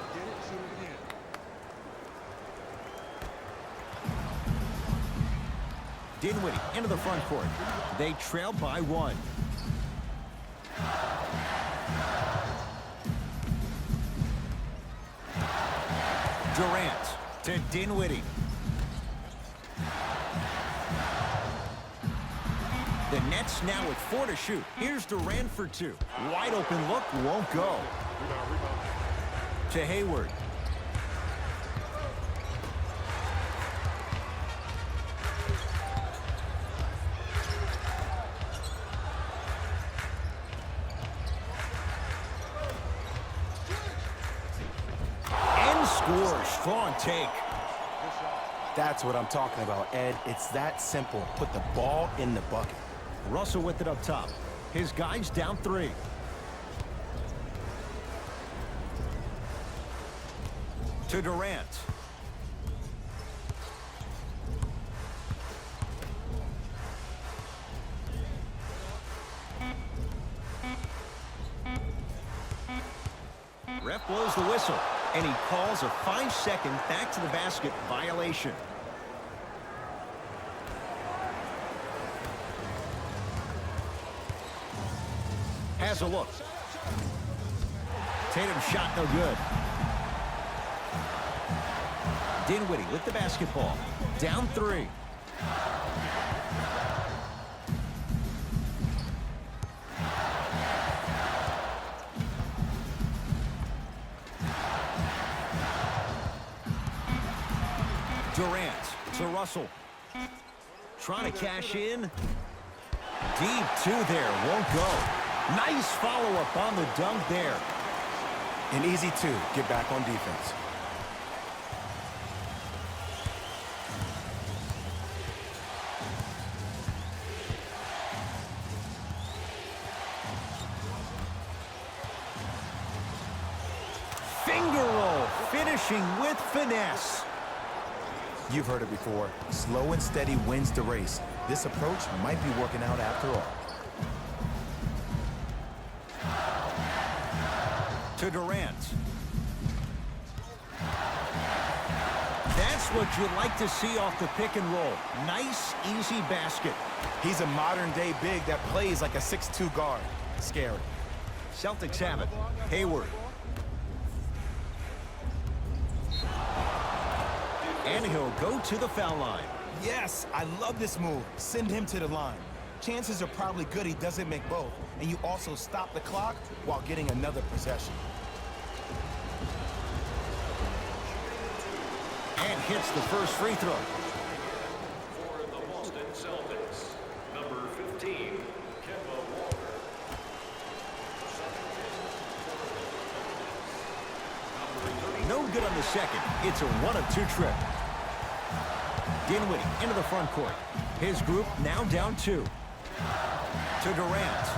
Dinwiddie into the front court. They trail by one. Durant to Dinwiddie. The Nets now with 4 to shoot. Here's Durant for 2. Wide open look, won't go. To Hayward. Strong take. That's what I'm talking about, Ed. It's that simple. Put the ball in the bucket. Russell with it up top. His guys down 3. To Durant. Ref blows the whistle. And he calls a 5-second back to the basket violation. Has a look. Tatum's shot no good. Dinwiddie with the basketball. Down 3. Durant to Russell. Trying to cash in. Deep 2 there. Won't go. Nice follow-up on the dunk there. An easy 2. Get back on defense. Finger roll. Finishing with finesse. You've heard it before. Slow and steady wins the race. This approach might be working out after all. To Durant. That's what you like to see off the pick and roll. Nice, easy basket. He's a modern-day big that plays like a 6'2" guard. Scary. Celtics have it. Hayward. And he'll go to the foul line. Yes, I love this move. Send him to the line. Chances are probably good he doesn't make both, and you also stop the clock while getting another possession. And hits the first free throw. For the Boston Celtics, number 15, Kemba Walker. No good on the second. It's a 1-of-2 trip. Dinwiddie into the front court. His group now down 2. To Durant.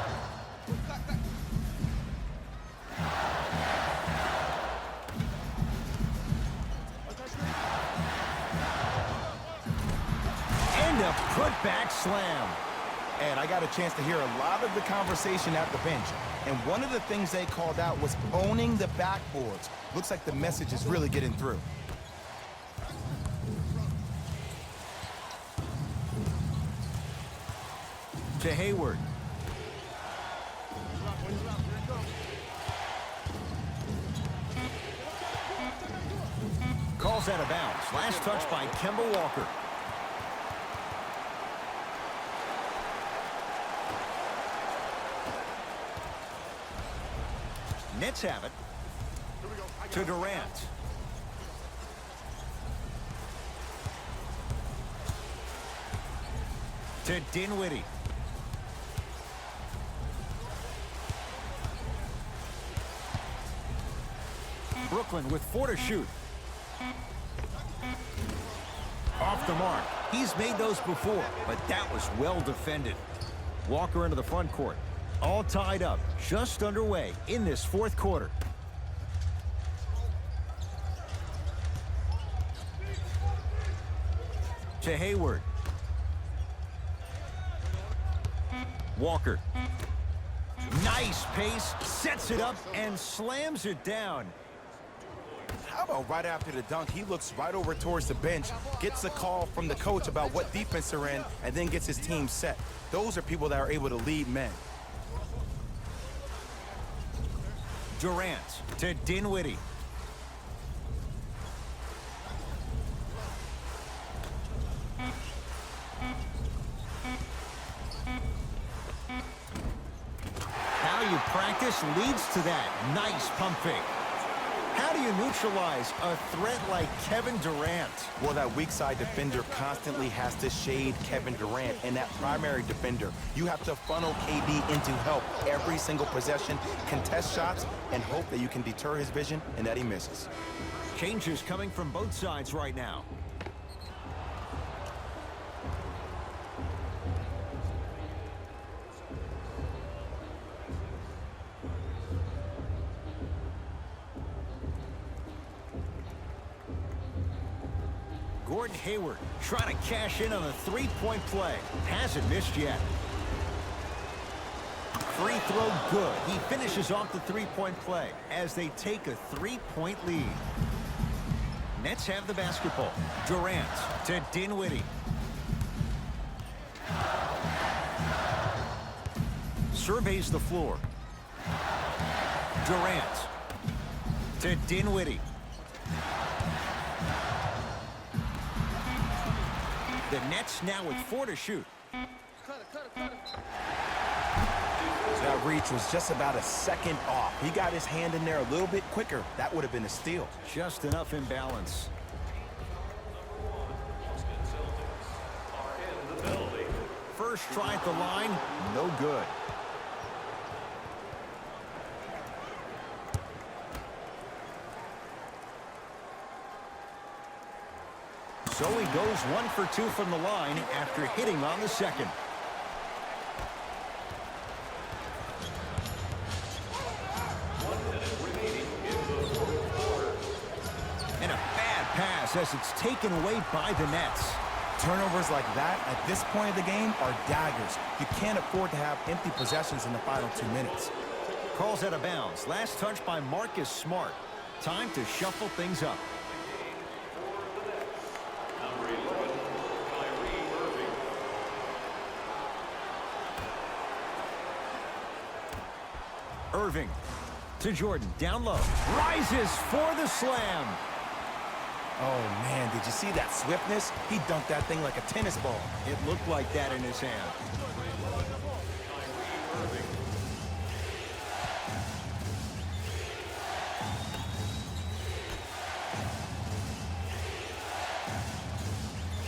And a putback slam. And I got a chance to hear a lot of the conversation at the bench. And one of the things they called out was owning the backboards. Looks like the message is really getting through. To Hayward. Calls out of bounds. Last touch by Kemba Walker. Nets have it. To Durant. To Dinwiddie. Brooklyn with 4 to shoot. Off the mark. He's made those before, but that was well defended. Walker into the front court. All tied up, just underway in this fourth quarter. To Hayward. Walker. Nice pace, sets it up, and slams it down. How about right after the dunk, he looks right over towards the bench, gets a call from the coach about what defense they're in, and then gets his team set. Those are people that are able to lead men. Durant to Dinwiddie. How you practice leads to that. Nice pump fake. How do you neutralize a threat like Kevin Durant? Well, that weak side defender constantly has to shade Kevin Durant, and that primary defender, you have to funnel KD into help every single possession, contest shots, and hope that you can deter his vision and that he misses. Changes coming from both sides right now. Gordon Hayward trying to cash in on a three-point play. Hasn't missed yet. Free throw good. He finishes off the three-point play as they take a 3-point lead. Nets have the basketball. Durant to Dinwiddie. Surveys the floor. Durant to Dinwiddie. The Nets now with 4 to shoot. That reach was just about a second off. He got his hand in there a little bit quicker. That would have been a steal. Just enough imbalance. First try at the line, no good. So he goes 1 for 2 from the line after hitting on the second. And a bad pass as it's taken away by the Nets. Turnovers like that at this point of the game are daggers. You can't afford to have empty possessions in the final 2 minutes. Calls out of bounds. Last touch by Marcus Smart. Time to shuffle things up. Number 11, Kyrie Irving. Irving to Jordan, down low. Rises for the slam. Oh, man, did you see that swiftness? He dunked that thing like a tennis ball. It looked like that in his hand.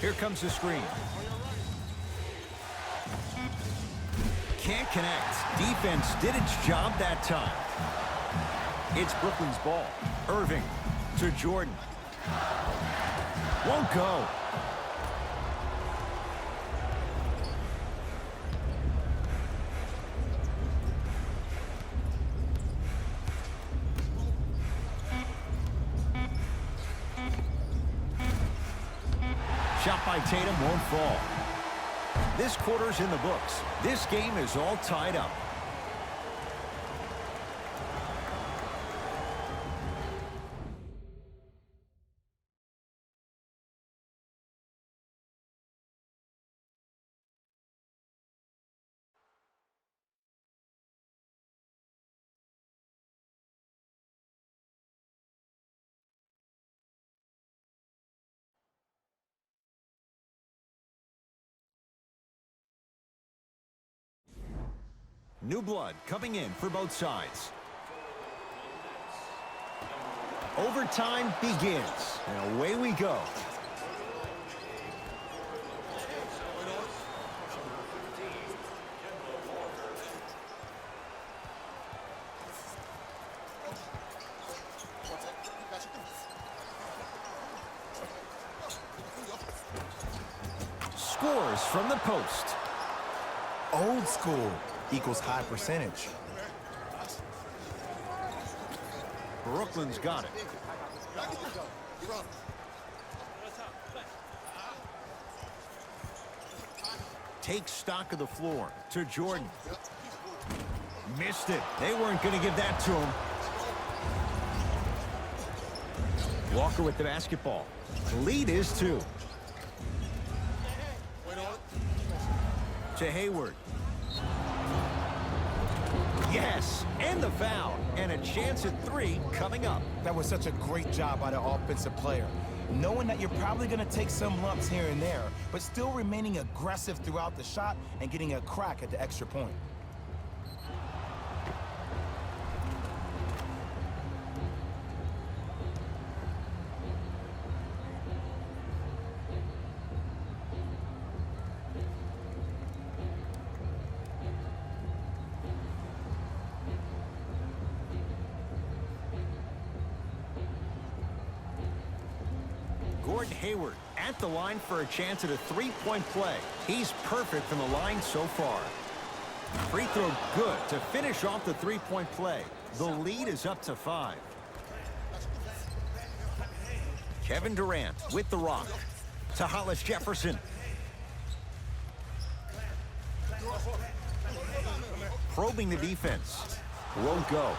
Here comes the screen. Can't connect. Defense did its job that time. It's Brooklyn's ball. Irving to Jordan. Won't go. Shot by Tatum won't fall. This quarter's in the books. This game is all tied up. New blood coming in for both sides. Overtime begins, and away we go. Scores from the post. Old school equals high percentage. Brooklyn's got it. Takes stock of the floor to Jordan. Missed it. They weren't going to give that to him. Walker with the basketball. Lead is 2. To Hayward. Yes, and the foul, and a chance at 3 coming up. That was such a great job by the offensive player. Knowing that you're probably going to take some lumps here and there, but still remaining aggressive throughout the shot and getting a crack at the extra point. Gordon Hayward at the line for a chance at a 3-point play. He's perfect from the line so far. Free throw good to finish off the 3-point play. The lead is up to 5. Kevin Durant with the rock. To Hollis Jefferson. Probing the defense. Won't go.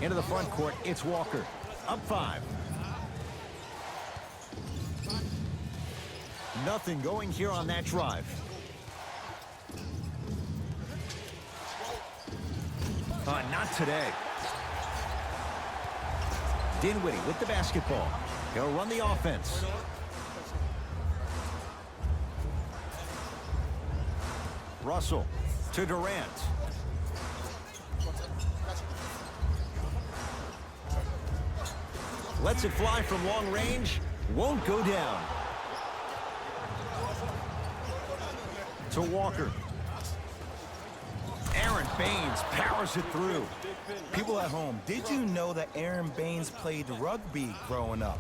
Into the front court, it's Walker. Up 5. Nothing going here on that drive. Not today. Dinwiddie with the basketball. He'll run the offense. Russell to Durant. Lets it fly from long range. Won't go down. To Walker. Aaron Baines powers it through. People at home, did you know that Aaron Baines played rugby growing up?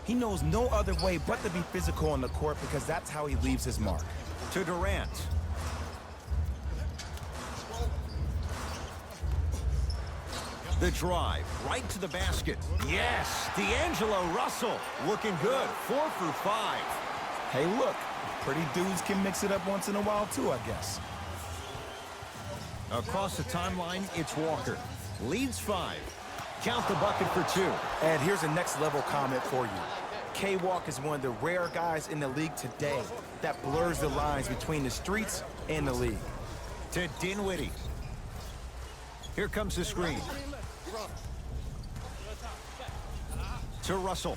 He knows no other way but to be physical on the court because that's how he leaves his mark. To Durant. The drive right to the basket. Yes, D'Angelo Russell looking good. 4 for 5. Hey, look, pretty dudes can mix it up once in a while too, I guess. Across the timeline, it's Walker. Leads 5. Count the bucket for 2. And here's a next level comment for you. K-Walk is one of the rare guys in the league today that blurs the lines between the streets and the league. To Dinwiddie. Here comes the screen. To Russell.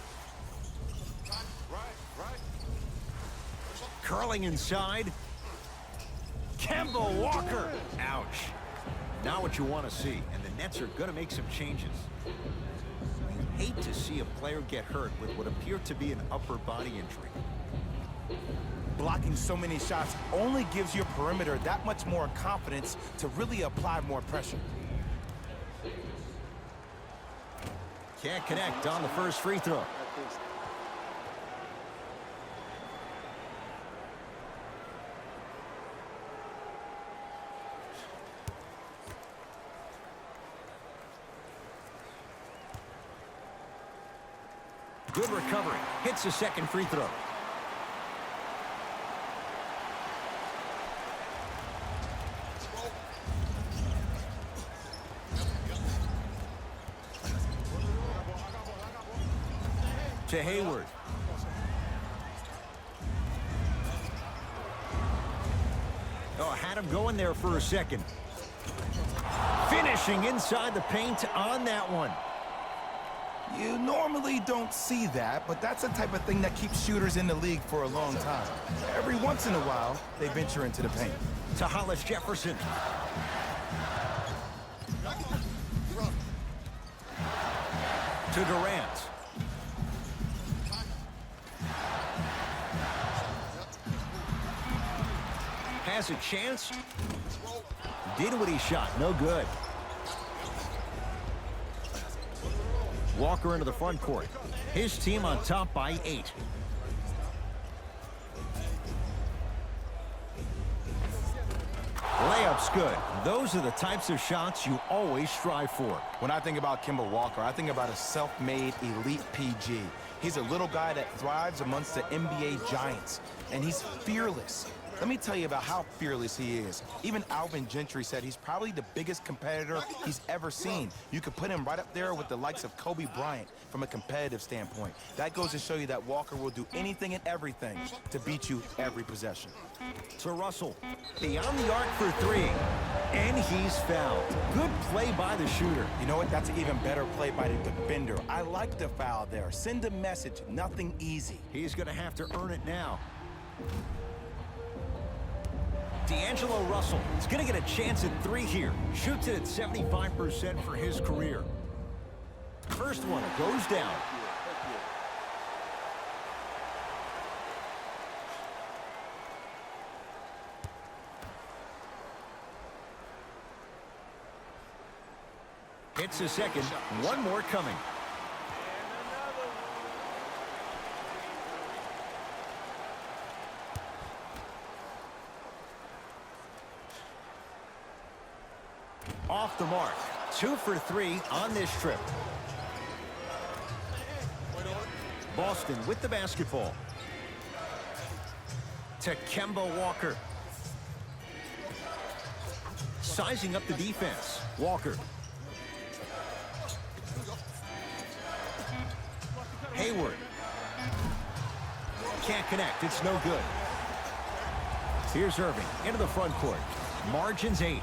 Curling inside. Kemba Walker. Ouch. Not what you want to see, and the Nets are going to make some changes. You hate to see a player get hurt with what appeared to be an upper body injury. Blocking so many shots only gives your perimeter that much more confidence to really apply more pressure. Can't connect on the first free throw. Good recovery. Hits the second free throw. To Hayward. Oh, had him going there for a second. Finishing inside the paint on that one. You normally don't see that, but that's the type of thing that keeps shooters in the league for a long time. Every once in a while, they venture into the paint. To Hollis Jefferson. To Durant. Has a chance. Did what he shot. No good. Walker into the front court. His team on top by 8. Layup's good. Those are the types of shots you always strive for. When I think about Kemba Walker, I think about a self-made elite PG. He's a little guy that thrives amongst the NBA giants, and he's fearless. Let me tell you about how fearless he is. Even Alvin Gentry said he's probably the biggest competitor he's ever seen. You could put him right up there with the likes of Kobe Bryant from a competitive standpoint. That goes to show you that Walker will do anything and everything to beat you every possession. To Russell. Beyond the arc for 3. And he's fouled. Good play by the shooter. You know what? That's an even better play by the defender. I like the foul there. Send a message. Nothing easy. He's going to have to earn it now. D'Angelo Russell is going to get a chance at 3 here. Shoots it at 75% for his career. First one goes down. Hits a second. One more coming. Off the mark. 2 for 3 on this trip. Boston with the basketball. To Kemba Walker. Sizing up the defense. Walker. Hayward. Can't connect. It's no good. Here's Irving into the front court. Margins 8.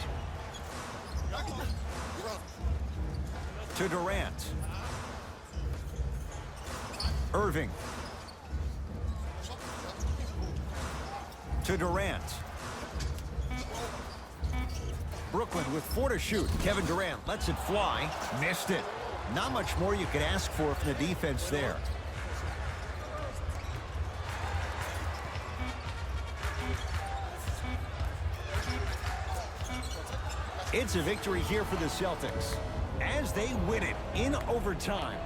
To Durant. Irving. To Durant. Brooklyn with 4 to shoot. Kevin Durant lets it fly. Missed it. Not much more you could ask for from the defense there. It's a victory here for the Celtics as they win it in overtime.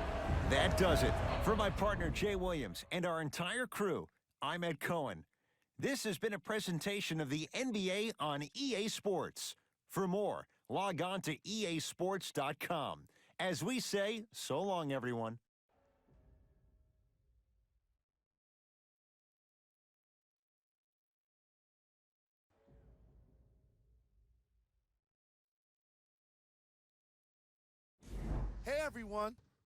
That does it. For my partner, Jay Williams, and our entire crew, I'm Ed Cohen. This has been a presentation of the NBA on EA Sports. For more, log on to easports.com. As we say, so long, everyone. Hey, everyone.